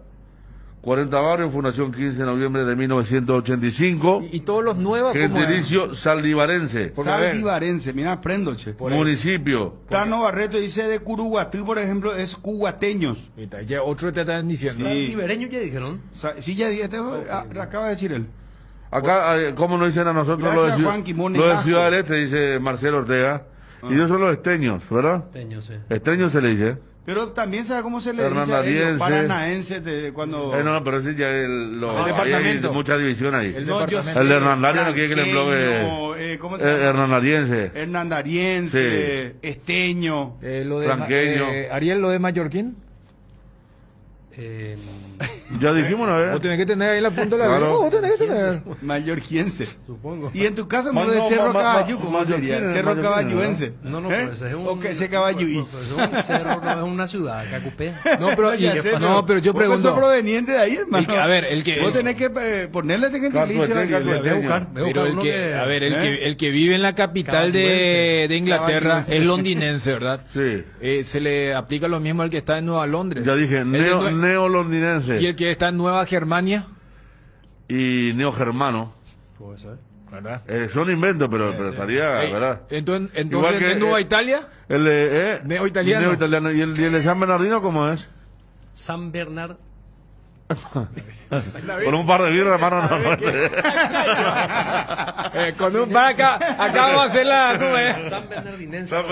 [SPEAKER 6] 40 Barrios, Fundación 15 de noviembre de 1985.
[SPEAKER 5] Y todos los nuevos...
[SPEAKER 6] Gentilicio saldivarense.
[SPEAKER 3] Saldivarense, mira, aprendo, che.
[SPEAKER 6] Municipio.
[SPEAKER 3] Tano Barreto dice de Curuguatí, por ejemplo, es cuguateños.
[SPEAKER 5] Ya otro te están diciendo.
[SPEAKER 4] Saldivareños ya dijeron.
[SPEAKER 3] Sí, ya dije, acaba de decir él.
[SPEAKER 6] Acá, ¿cómo nos dicen a nosotros
[SPEAKER 3] Gracias,
[SPEAKER 6] lo
[SPEAKER 3] Juan
[SPEAKER 6] de Ciudad del Este? Dice Marcelo Ortega. Y ellos son los esteños, ¿verdad?
[SPEAKER 4] Esteños, sí.
[SPEAKER 6] Esteños se le dice.
[SPEAKER 3] Pero también, ¿sabe cómo se le dice a ellos? Paranaenses, cuando...
[SPEAKER 6] no, pero ese ya es
[SPEAKER 5] el departamento.
[SPEAKER 6] Hay mucha división ahí.
[SPEAKER 3] El
[SPEAKER 6] de Hernandario no quiere que le englobe...
[SPEAKER 3] ¿cómo se llama?
[SPEAKER 6] Hernandariense.
[SPEAKER 3] Hernandariense, esteño.
[SPEAKER 6] Franqueño.
[SPEAKER 5] Ariel, lo de mallorquín.
[SPEAKER 6] Ya dijimos una vez.
[SPEAKER 5] Vos tenés que tener ahí la punta de la
[SPEAKER 6] claro.
[SPEAKER 5] Vos tenés que tener.
[SPEAKER 3] Mallorquiense.
[SPEAKER 4] Supongo.
[SPEAKER 3] Y en tu caso, no de Cerro Caballo, ¿cómo sería? Cerro Caballuense.
[SPEAKER 4] No, pero ese es un...
[SPEAKER 3] O que ese Caballuí.
[SPEAKER 4] Pero ese es un cerro, no es una ciudad, Cacupé.
[SPEAKER 5] No, pero yo pregunto.
[SPEAKER 3] Vos sos proveniente de ahí, hermano. Vos tenés que ponerle este gentilicio.
[SPEAKER 5] Pero el que vive en la capital de Inglaterra es londinense, ¿verdad?
[SPEAKER 6] Sí.
[SPEAKER 5] Se le aplica lo mismo al que está en Nueva Londres.
[SPEAKER 6] Ya dije, neolondinense.
[SPEAKER 5] ¿Y el que está en Nueva Germania?
[SPEAKER 6] Y neogermano.
[SPEAKER 4] Puede ser.
[SPEAKER 6] ¿Verdad? Son inventos, pero estaría, ¿verdad?
[SPEAKER 5] Entonces ¿en Nueva Italia?
[SPEAKER 6] Neoitaliano. Neoitaliano. ¿Y el de San Bernardino cómo es?
[SPEAKER 4] San Bernard.
[SPEAKER 6] Con un par de birras, hermano,
[SPEAKER 5] con un par acá vamos a hacer la
[SPEAKER 4] San Bernardinense.
[SPEAKER 3] San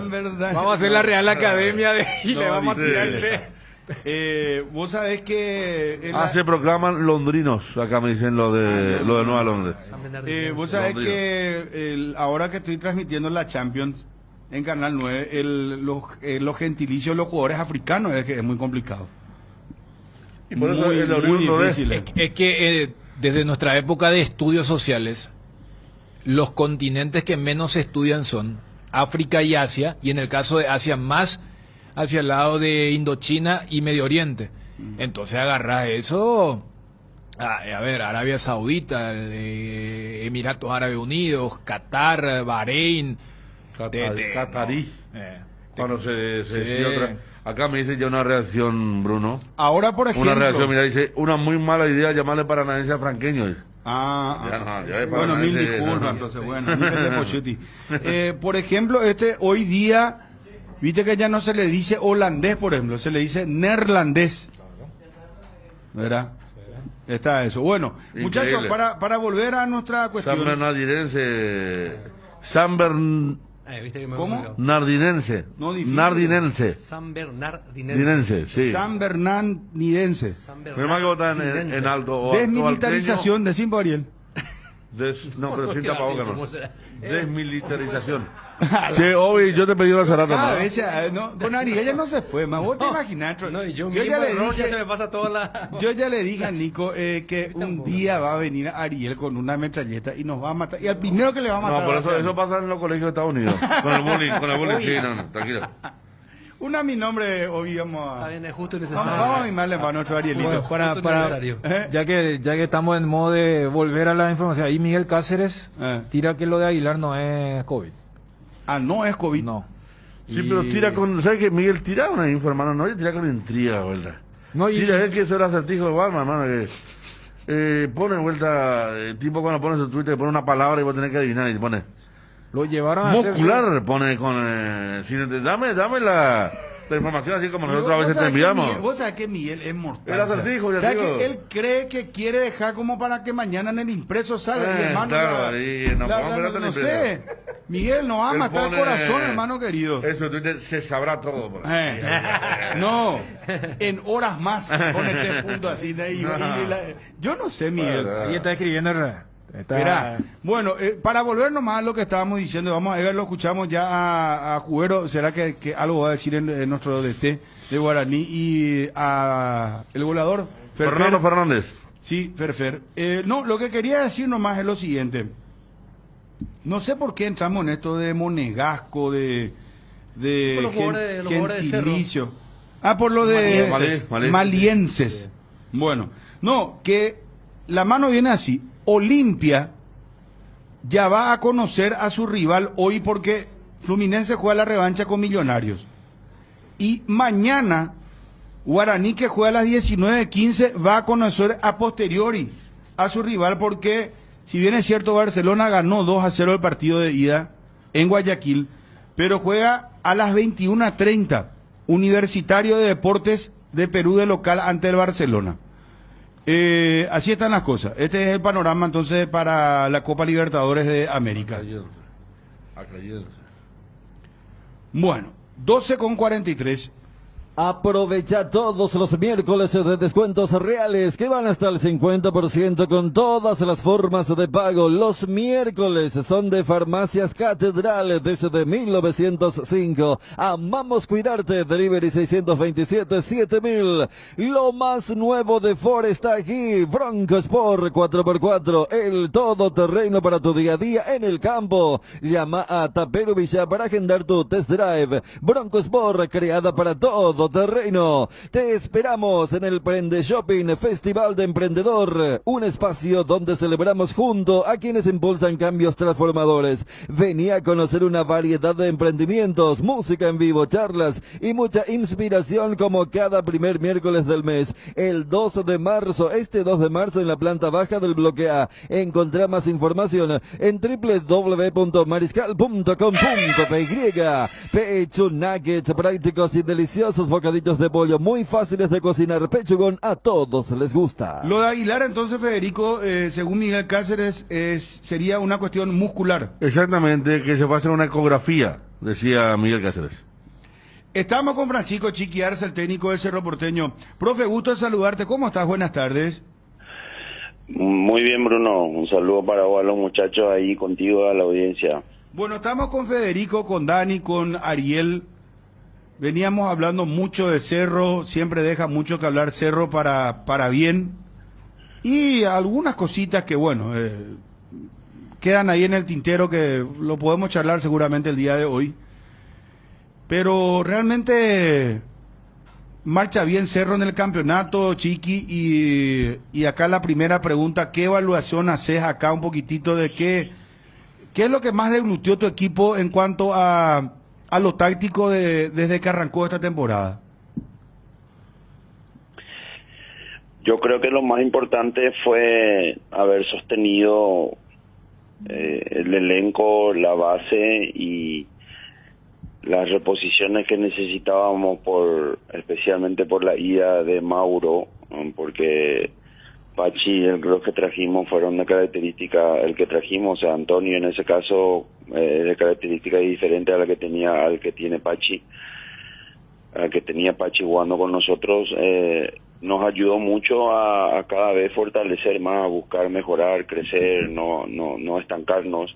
[SPEAKER 3] Bernardino.
[SPEAKER 5] Vamos a hacer la Real Academia y le vamos a tirar
[SPEAKER 3] vos sabés que
[SPEAKER 6] se proclaman londrinos, acá me dicen lo de Nueva Londres.
[SPEAKER 3] Vos sabés que ahora que estoy transmitiendo la Champions en Canal 9, los gentilicios de los jugadores africanos es que es muy complicado.
[SPEAKER 6] Y por eso muy difícil.
[SPEAKER 5] Es que desde nuestra época de estudios sociales, los continentes que menos se estudian son África y Asia, y en el caso de Asia más hacia el lado de Indochina y Medio Oriente. Entonces agarrás eso, a ver, Arabia Saudita, Emiratos Árabes Unidos, Qatar, Bahrein,
[SPEAKER 6] Qatarí. Cuando se decía otra. Acá me dice ya una reacción, Bruno.
[SPEAKER 3] Ahora, por ejemplo...
[SPEAKER 6] Una reacción, mira, dice, una muy mala idea llamarle paranaense a franqueño.
[SPEAKER 3] Bueno, mil disculpas, entonces, bueno, por ejemplo, hoy día, viste que ya no se le dice holandés, por ejemplo, se le dice neerlandés. ¿Verdad? Está eso. Bueno,
[SPEAKER 6] increíble.
[SPEAKER 3] Muchachos, para volver a nuestra cuestión...
[SPEAKER 6] San Bernardinense...
[SPEAKER 3] ¿Cómo?
[SPEAKER 6] Nardinense.
[SPEAKER 3] No, difícil.
[SPEAKER 6] Nardinense.
[SPEAKER 4] San Bernardinense.
[SPEAKER 6] Sí.
[SPEAKER 3] San Bernardinense.
[SPEAKER 6] Menos que votan en alto.
[SPEAKER 3] Desmilitarización de Simba Ariel.
[SPEAKER 6] No, pero sin tapabocas no. Desmilitarización. Che, Obi, yo te pedí una zarata.
[SPEAKER 3] Cada vez, con Ariel ya no se puede más. Vos te imaginas.
[SPEAKER 4] Yo ya le dije, se me pasa toda la...
[SPEAKER 3] Yo ya le dije a Nico que un día va a venir Ariel con una metralleta y nos va a matar. Y al primero que le va a matar...
[SPEAKER 6] No, por eso pasa en los colegios de Estados Unidos. Con el bullying, sí, no, tranquilo.
[SPEAKER 3] A mi nombre, Obi, vamos a...
[SPEAKER 4] Está bien, es justo y necesario.
[SPEAKER 3] Vamos a mimarle para nuestro Arielito.
[SPEAKER 5] Bueno, ya que estamos en modo de volver a la información, ahí Miguel Cáceres tira que lo de Aguilar no es COVID.
[SPEAKER 3] No es COVID.
[SPEAKER 5] No.
[SPEAKER 6] Sí, pero tira con... ¿Sabes que Miguel tira una info, hermano? No, tira con intriga, ¿verdad? No, tira, es que eso era acertijo de Balma, hermano, que... pone vuelta... El tipo cuando pone su Twitter, pone una palabra y vos tenés que adivinar y pone...
[SPEAKER 5] Lo llevaron a
[SPEAKER 6] muscular, pone con... dame la información así como nosotros a veces te enviamos.
[SPEAKER 3] Vos sabés que Miguel es mortal.
[SPEAKER 6] El acertijo,
[SPEAKER 3] ya digo. Que él cree que quiere dejar como para que mañana en el impreso salga. Y hermano,
[SPEAKER 6] claro,
[SPEAKER 3] no sé. Miguel nos va a matar el corazón, hermano querido.
[SPEAKER 6] Eso, Twitter se sabrá todo. Por
[SPEAKER 3] no, en horas más con este punto así. Yo no sé, Miguel.
[SPEAKER 5] Ahí está escribiendo...
[SPEAKER 3] Mira, bueno, para volver nomás a lo que estábamos diciendo, vamos a ver, lo escuchamos ya a Jubero, será que algo va a decir en nuestro DT de Guaraní, y a el goleador
[SPEAKER 6] Fernando Fernández.
[SPEAKER 3] Sí, Ferfer. No, lo que quería decir nomás es lo siguiente. No sé por qué entramos en esto de monegasco, de gentilicio. Por lo de malienses. Bueno, No, que la mano viene así. Olimpia ya va a conocer a su rival hoy porque Fluminense juega la revancha con Millonarios. Y mañana, Guaraní, que juega a las 19:15, va a conocer a posteriori a su rival porque, si bien es cierto, Barcelona ganó 2-0 el partido de ida en Guayaquil, pero juega a las 21:30, Universitario de Deportes de Perú de local ante el Barcelona. Así están las cosas. Este es el panorama entonces para la Copa Libertadores de América. Bueno, 12:43.
[SPEAKER 8] Aprovecha todos los miércoles de descuentos reales que van hasta el 50% con todas las formas de pago. Los miércoles son de Farmacias Catedral desde 1905. Amamos cuidarte. Delivery 627-7000. Lo más nuevo de Ford está aquí. Bronco Sport 4x4. El todoterreno para tu día a día en el campo. Llama a Tapero Villa para agendar tu test drive. Bronco Sport, creada para todo terreno. Te esperamos en el Prende Shopping Festival de Emprendedor, un espacio donde celebramos junto a quienes impulsan cambios transformadores. Vení a conocer una variedad de emprendimientos, música en vivo, charlas y mucha inspiración como cada primer miércoles del mes. El 2 de marzo, este 2 de marzo en la planta baja del bloque A. Encontrá más información en www.mariscal.com.py. Pecho Nuggets, prácticos y deliciosos bocaditos de pollo, muy fáciles de cocinar. Pechugón, a todos les gusta.
[SPEAKER 3] Lo de Aguilar, entonces, Federico, según Miguel Cáceres, sería una cuestión muscular.
[SPEAKER 6] Exactamente, que se va a hacer una ecografía, decía Miguel Cáceres.
[SPEAKER 3] Estamos con Francisco Chiqui Arce, el técnico de Cerro Porteño. Profe, gusto de saludarte. ¿Cómo estás? Buenas tardes.
[SPEAKER 14] Muy bien, Bruno. Un saludo para vos, a los muchachos ahí contigo, a la audiencia.
[SPEAKER 3] Bueno, estamos con Federico, con Dani, con Ariel. Veníamos hablando mucho de Cerro, siempre deja mucho que hablar Cerro para bien. Y algunas cositas que, bueno, quedan ahí en el tintero que lo podemos charlar seguramente el día de hoy. Pero realmente marcha bien Cerro en el campeonato, Chiqui, y acá la primera pregunta, ¿qué evaluación haces acá un poquitito de qué es lo que más degluteó tu equipo en cuanto a lo táctico desde que arrancó esta temporada?
[SPEAKER 14] Yo creo que lo más importante fue haber sostenido el elenco, la base y las reposiciones que necesitábamos, especialmente por la ida de Mauro, porque Pachi, los que trajimos fueron de característica, el que trajimos, o sea, Antonio en ese caso, de característica diferente a la que tenía, al que tiene Pachi, al que tenía Pachi jugando con nosotros, nos ayudó mucho a cada vez fortalecer más, a buscar mejorar, crecer, no estancarnos.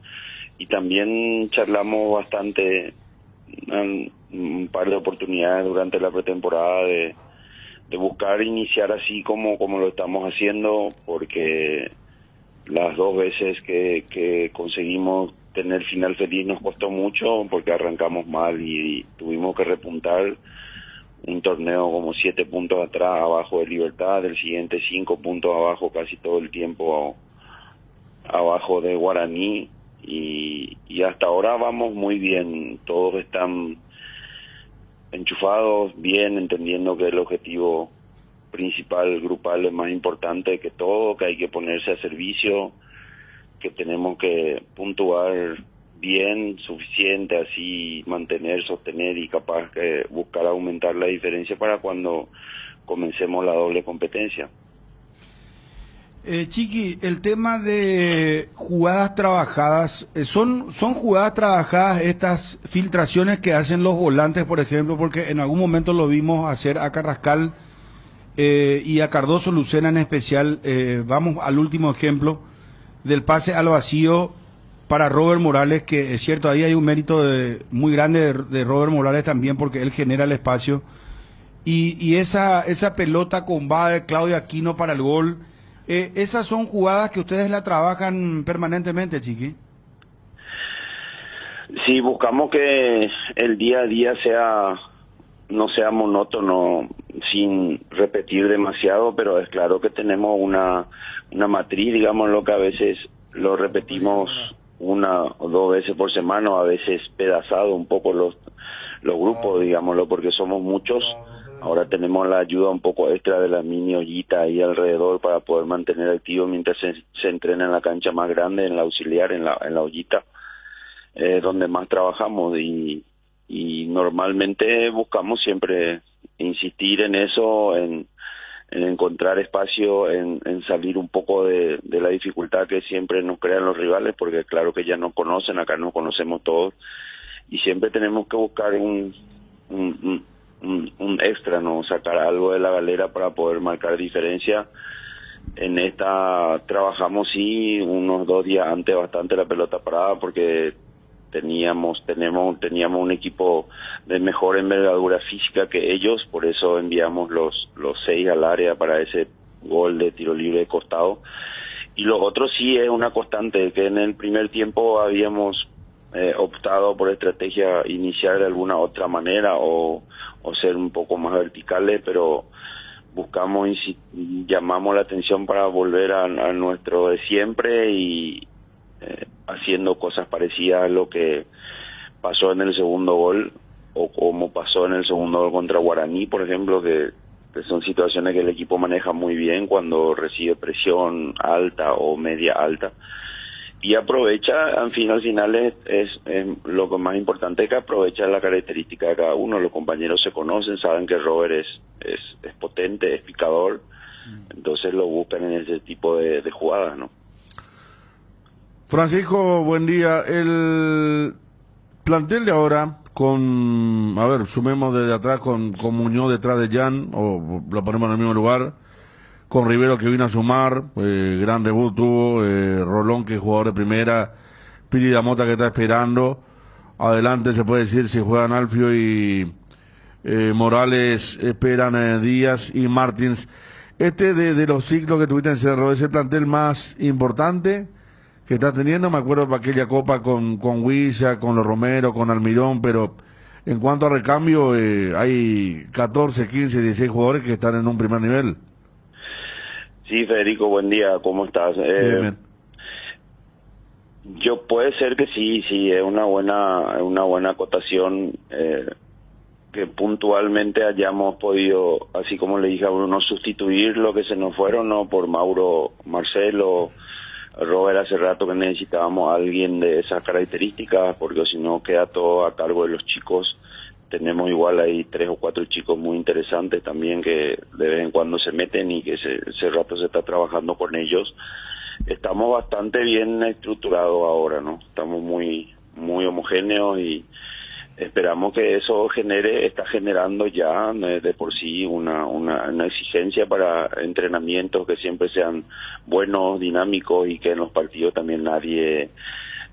[SPEAKER 14] Y también charlamos bastante, un par de oportunidades durante la pretemporada de buscar iniciar así como lo estamos haciendo, porque las dos veces que conseguimos tener final feliz nos costó mucho porque arrancamos mal y tuvimos que repuntar un torneo como 7 puntos atrás, abajo de Libertad, del siguiente 5 puntos abajo, casi todo el tiempo abajo de Guaraní, y hasta ahora vamos muy bien, todos están enchufados, bien, entendiendo que el objetivo principal, grupal, es más importante que todo, que hay que ponerse a servicio, que tenemos que puntuar bien, suficiente, así mantener, sostener y capaz que buscar aumentar la diferencia para cuando comencemos la doble competencia.
[SPEAKER 3] Chiqui, el tema de jugadas trabajadas, ¿son jugadas trabajadas estas filtraciones que hacen los volantes, por ejemplo? Porque en algún momento lo vimos hacer a Carrascal y a Cardoso Lucena en especial. Vamos al último ejemplo del pase al vacío para Robert Morales, que es cierto, ahí hay un mérito muy grande de Robert Morales también, porque él genera el espacio. Y esa pelota combada de Claudio Aquino para el gol, esas son jugadas que ustedes la trabajan permanentemente, Chiqui.
[SPEAKER 14] Sí, buscamos que el día a día no sea monótono, sin repetir demasiado, pero es claro que tenemos una matriz, digamos, lo que a veces lo repetimos 1 o 2 veces por semana, o a veces pedazado un poco los grupos, digámoslo, porque somos muchos. Ahora tenemos la ayuda un poco extra de la mini ollita ahí alrededor para poder mantener activo mientras se entrena en la cancha más grande, en la auxiliar, en la ollita, donde más trabajamos, y normalmente buscamos siempre insistir en eso, en encontrar espacio, en salir un poco de la dificultad que siempre nos crean los rivales, porque claro que ya nos conocen, acá nos conocemos todos, y siempre tenemos que buscar un extra, ¿no? Sacar algo de la galera para poder marcar diferencia. En esta trabajamos sí unos 2 días antes bastante la pelota parada, porque teníamos un equipo de mejor envergadura física que ellos, por eso enviamos los 6 al área para ese gol de tiro libre de costado. Y lo otro sí es una constante, que en el primer tiempo habíamos optado por estrategia iniciar de alguna otra manera o ser un poco más verticales, pero llamamos la atención para volver a nuestro de siempre, y haciendo cosas parecidas a lo que pasó en el segundo gol, o como pasó en el segundo gol contra Guaraní, por ejemplo, que son situaciones que el equipo maneja muy bien cuando recibe presión alta o media alta, y aprovecha, al final es lo que más importante, es que aprovecha la característica de cada uno. Los compañeros se conocen, saben que Robert es potente, es picador, entonces lo buscan en ese tipo de jugadas, ¿no?
[SPEAKER 6] Francisco, buen día. El plantel de ahora, sumemos desde atrás con Muñoz detrás de Jan, o lo ponemos en el mismo lugar, con Rivero que vino a sumar, gran debut tuvo, Rolón que es jugador de primera, Piri Damota que está esperando, adelante se puede decir si juegan Alfio y Morales, esperan Díaz y Martins. De los ciclos que tuviste en Cerro, ¿es el plantel más importante que estás teniendo? Me acuerdo de aquella copa con Huilla, con los Romero, con Almirón, pero en cuanto a recambio, hay 14, 15, 16 jugadores que están en un primer nivel.
[SPEAKER 14] Sí, Federico, buen día, ¿cómo estás?
[SPEAKER 6] Bien.
[SPEAKER 14] Puede ser que sí, es una buena acotación, que puntualmente hayamos podido, así como le dije a Bruno, sustituir lo que se nos fueron, ¿no? Por Mauro, Marcelo, Robert, hace rato que necesitábamos a alguien de esas características, porque si no queda todo a cargo de los chicos. Tenemos igual ahí 3 o 4 chicos muy interesantes también que de vez en cuando se meten, y que ese rato se está trabajando con ellos. Estamos bastante bien estructurados ahora, ¿no? Estamos muy homogéneos, y esperamos que eso está generando ya de por sí una exigencia para entrenamientos que siempre sean buenos, dinámicos, y que en los partidos también nadie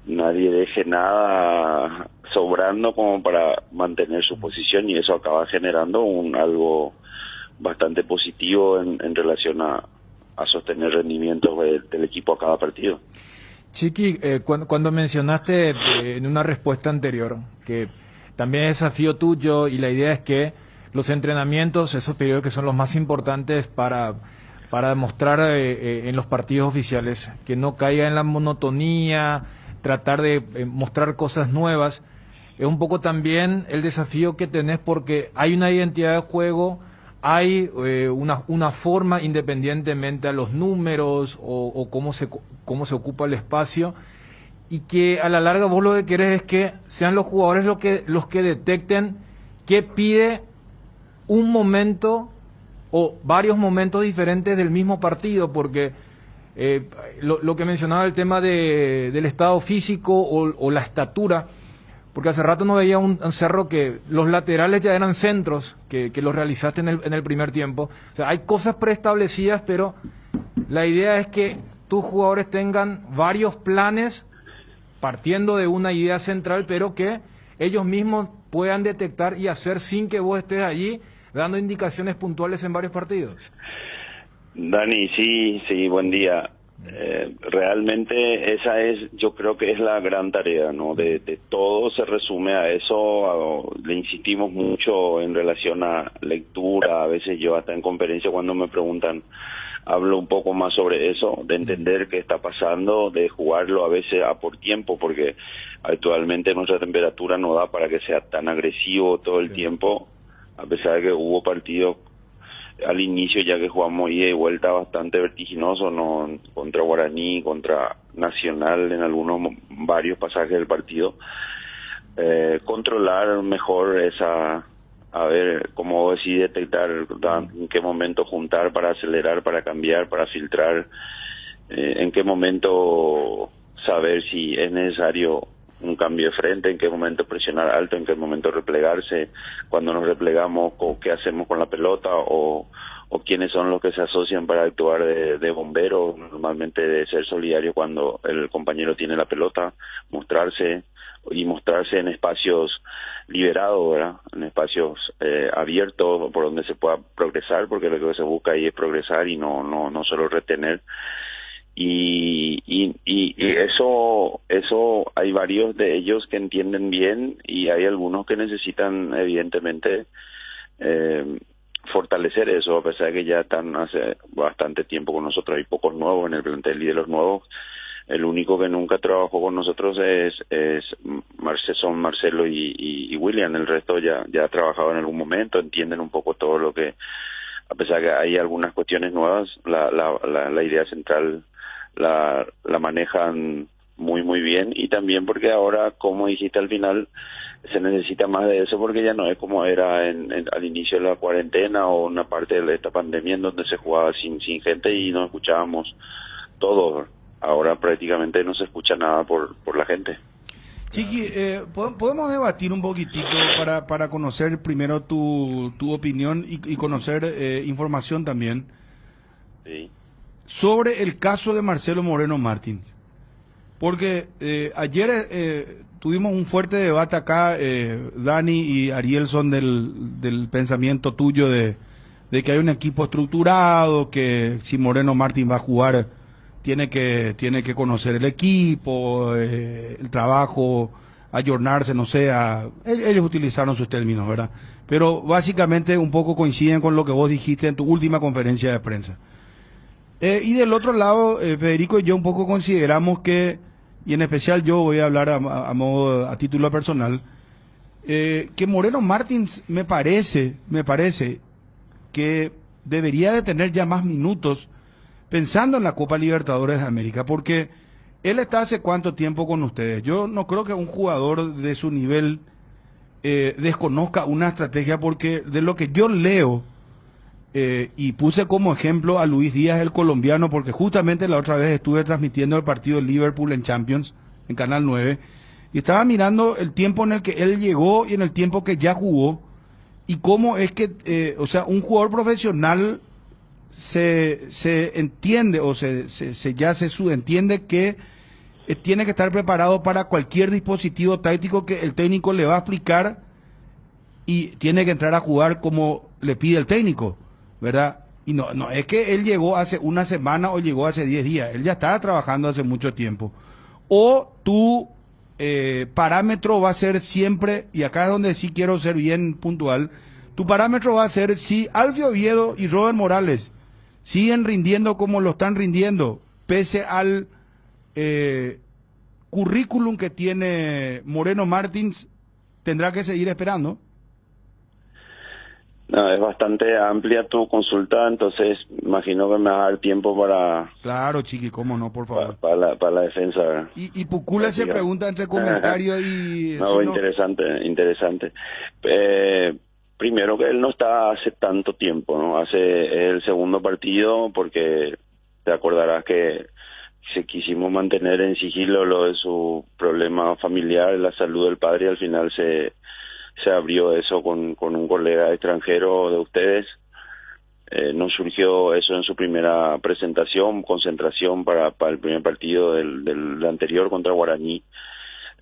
[SPEAKER 14] deje nada sobrando como para mantener su posición, y eso acaba generando algo bastante positivo en relación a sostener rendimientos del equipo a cada partido.
[SPEAKER 5] Chiqui, cuando mencionaste en una respuesta anterior que también es desafío tuyo, y la idea es que los entrenamientos, esos periodos que son los más importantes para demostrar en los partidos oficiales, que no caiga en la monotonía, tratar de mostrar cosas nuevas, es un poco también el desafío que tenés, porque hay una identidad de juego, hay una forma, independientemente a los números o cómo se ocupa el espacio, y que a la larga vos lo que querés es que sean los jugadores los que detecten qué pide un momento o varios momentos diferentes del mismo partido, porque lo que mencionaba, el tema del estado físico o la estatura, porque hace rato no veía un Cerro que los laterales ya eran centros que los realizaste en el primer tiempo. O sea, hay cosas preestablecidas, pero la idea es que tus jugadores tengan varios planes partiendo de una idea central, pero que ellos mismos puedan detectar y hacer sin que vos estés allí dando indicaciones puntuales en varios partidos.
[SPEAKER 14] Dani, sí, buen día. Realmente esa yo creo que es la gran tarea, ¿no? De todo se resume a eso. Le insistimos mucho en relación a lectura. A veces yo hasta en conferencia cuando me preguntan hablo un poco más sobre eso, de entender qué está pasando, de jugarlo a veces a por tiempo, porque actualmente nuestra temperatura no da para que sea tan agresivo todo el tiempo, a pesar de que hubo partidos al inicio ya que jugamos ida y vuelta bastante vertiginoso, no contra Guaraní, contra Nacional en varios pasajes del partido. Controlar mejor esa, a ver, cómo decir, detectar en qué momento juntar para acelerar, para cambiar, para filtrar, en qué momento saber si es necesario un cambio de frente, en qué momento presionar alto, en qué momento replegarse, cuando nos replegamos, qué hacemos con la pelota o quiénes son los que se asocian para actuar de bombero, normalmente de ser solidario cuando el compañero tiene la pelota, mostrarse en espacios liberados, ¿verdad? En espacios abiertos por donde se pueda progresar, porque lo que se busca ahí es progresar y no solo retener. Y eso hay varios de ellos que entienden bien y hay algunos que necesitan evidentemente fortalecer eso, a pesar de que ya están hace bastante tiempo con nosotros. Hay pocos nuevos en el plantel y de los nuevos el único que nunca trabajó con nosotros son Marcelo y William. El resto ya ha trabajado en algún momento, entienden un poco todo lo que, a pesar de que hay algunas cuestiones nuevas, la idea central la manejan muy bien, y también porque ahora, como dijiste al final, se necesita más de eso, porque ya no es como era al inicio de la cuarentena o una parte de esta pandemia en donde se jugaba sin gente y no escuchábamos todo. Ahora prácticamente no se escucha nada por la gente.
[SPEAKER 3] Chiqui, podemos debatir un poquitito para conocer primero tu opinión y conocer información también.
[SPEAKER 14] Sí.
[SPEAKER 3] Sobre el caso de Marcelo Moreno Martins. Porque ayer tuvimos un fuerte debate acá, Dani y Ariel son del pensamiento tuyo de que hay un equipo estructurado, que si Moreno Martins va a jugar tiene que conocer el equipo, el trabajo, ayornarse, no sé, ellos utilizaron sus términos, ¿verdad? Pero básicamente un poco coinciden con lo que vos dijiste en tu última conferencia de prensa. Y del otro lado, Federico y yo un poco consideramos que, y en especial yo voy a hablar a título personal, que Moreno Martins me parece que debería de tener ya más minutos pensando en la Copa Libertadores de América, porque él está hace cuánto tiempo con ustedes. Yo no creo que un jugador de su nivel desconozca una estrategia, porque de lo que yo leo, y puse como ejemplo a Luis Díaz, el colombiano, porque justamente la otra vez estuve transmitiendo el partido de Liverpool en Champions, en Canal 9, y estaba mirando el tiempo en el que él llegó y en el tiempo que ya jugó, y cómo es que, un jugador profesional se entiende o se subentiende que tiene que estar preparado para cualquier dispositivo táctico que el técnico le va a aplicar y tiene que entrar a jugar como le pide el técnico, ¿verdad? Y no es que él llegó hace una semana o llegó hace 10 días, él ya estaba trabajando hace mucho tiempo. O tu parámetro va a ser siempre, y acá es donde sí quiero ser bien puntual, tu parámetro va a ser si Alfio Oviedo y Robert Morales siguen rindiendo como lo están rindiendo, pese al currículum que tiene Moreno Martins, tendrá que seguir esperando.
[SPEAKER 14] No, es bastante amplia tu consulta, entonces imagino que me va a dar tiempo para...
[SPEAKER 3] Claro, Chiqui, cómo no, por favor.
[SPEAKER 14] Para la defensa, ¿verdad?
[SPEAKER 3] Y Pucula se pregunta entre comentarios y...
[SPEAKER 14] No, si interesante. Primero que él no está hace tanto tiempo, ¿no? Es el segundo partido, porque te acordarás que quisimos mantener en sigilo lo de su problema familiar, la salud del padre, y al final se abrió eso con un colega extranjero de ustedes. Nos surgió eso en su primera presentación, concentración para el primer partido del anterior contra Guaraní.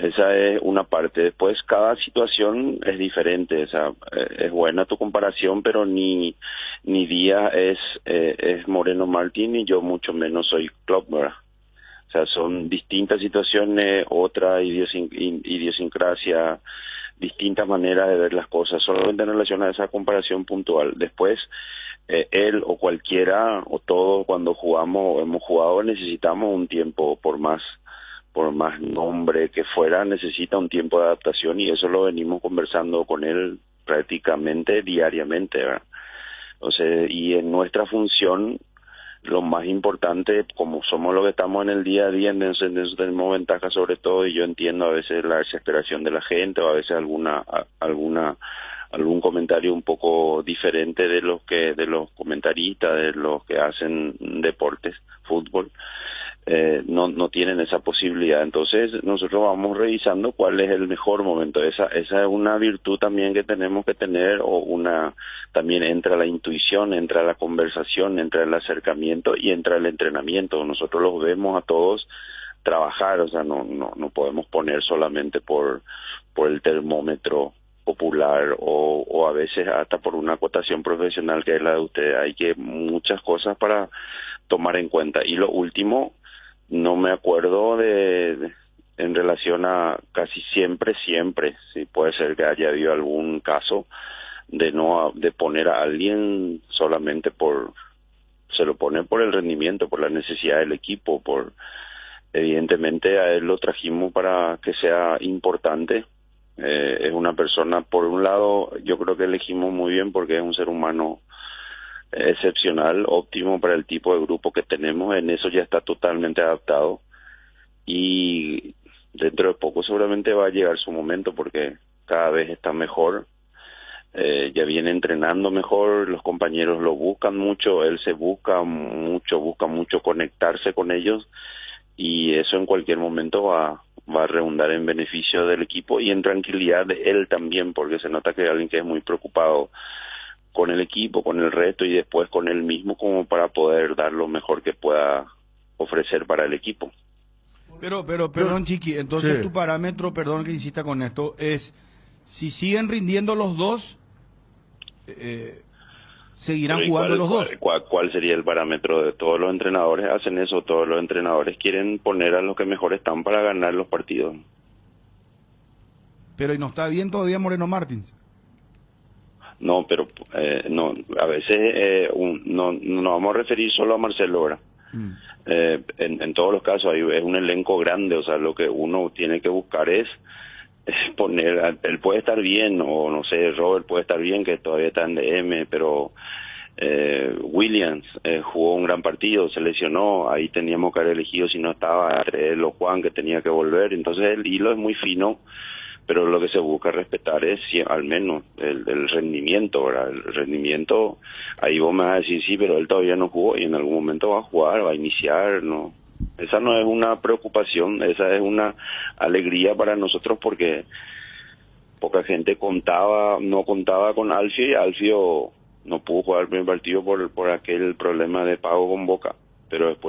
[SPEAKER 14] Esa es una parte. Después, cada situación es diferente. O sea, es buena tu comparación, pero ni Díaz es Moreno Martín y yo mucho menos soy Klopp, ¿verdad? O sea, son distintas situaciones, otra idiosincrasia, distintas maneras de ver las cosas, solamente en relación a esa comparación puntual. Después, él o cualquiera, o todos cuando jugamos o hemos jugado, necesitamos un tiempo, por más nombre que fuera, necesita un tiempo de adaptación, y eso lo venimos conversando con él prácticamente diariamente, ¿verdad? Entonces, y en nuestra función, lo más importante, como somos los que estamos en el día a día, en eso tenemos ventaja sobre todo, y yo entiendo a veces la desesperación de la gente, o a veces algún comentario un poco diferente de los comentaristas, de los que hacen deportes, fútbol. No tienen esa posibilidad. Entonces nosotros vamos revisando cuál es el mejor momento. Esa es una virtud también que tenemos que tener, también entra la intuición, entra la conversación, entra el acercamiento y entra el entrenamiento. Nosotros los vemos a todos trabajar, o sea, no podemos poner solamente por el termómetro popular o a veces hasta por una acotación profesional que es la de ustedes. Hay muchas cosas para tomar en cuenta. Y lo último, no me acuerdo en relación a casi siempre, sí puede ser que haya habido algún caso de poner a alguien solamente se lo pone por el rendimiento, por la necesidad del equipo, evidentemente a él lo trajimos para que sea importante. Es una persona, por un lado, yo creo que elegimos muy bien porque es un ser humano excepcional, óptimo para el tipo de grupo que tenemos. En eso ya está totalmente adaptado, y dentro de poco seguramente va a llegar su momento porque cada vez está mejor, ya viene entrenando mejor, los compañeros lo buscan mucho, él se busca mucho conectarse con ellos, y eso en cualquier momento va a redundar en beneficio del equipo y en tranquilidad de él también, porque se nota que es alguien que es muy preocupado con el equipo, con el resto y después con él mismo, como para poder dar lo mejor que pueda ofrecer para el equipo.
[SPEAKER 3] Pero perdón, Chiqui, entonces
[SPEAKER 6] Sí.
[SPEAKER 3] tu parámetro, perdón que insista con esto, es si siguen rindiendo los dos, seguirán
[SPEAKER 14] Pero, ¿y
[SPEAKER 3] jugando los dos.
[SPEAKER 14] ¿Cuál sería el parámetro? De todos los entrenadores hacen eso, todos los entrenadores quieren poner a los que mejor están para ganar los partidos.
[SPEAKER 3] Pero ¿y no está bien todavía Moreno Martins?
[SPEAKER 14] No, pero no, a veces no vamos a referir solo a Marcelo ahora. En todos los casos es un elenco grande, o sea, lo que uno tiene que buscar es poner, él puede estar bien, o no sé, Robert puede estar bien, que todavía está en DM, pero Williams jugó un gran partido, se lesionó, ahí teníamos que haber elegido si no estaba entre él o Juan, que tenía que volver. Entonces el hilo es muy fino, pero lo que se busca respetar es al menos el rendimiento, ¿verdad? El rendimiento, ahí vos me vas a decir, sí, pero él todavía no jugó, y en algún momento va a jugar, va a iniciar, ¿no? Esa no es una preocupación, esa es una alegría para nosotros, porque poca gente no contaba con Alfio, y Alfio no pudo jugar el primer partido por aquel problema de pago con Boca, pero después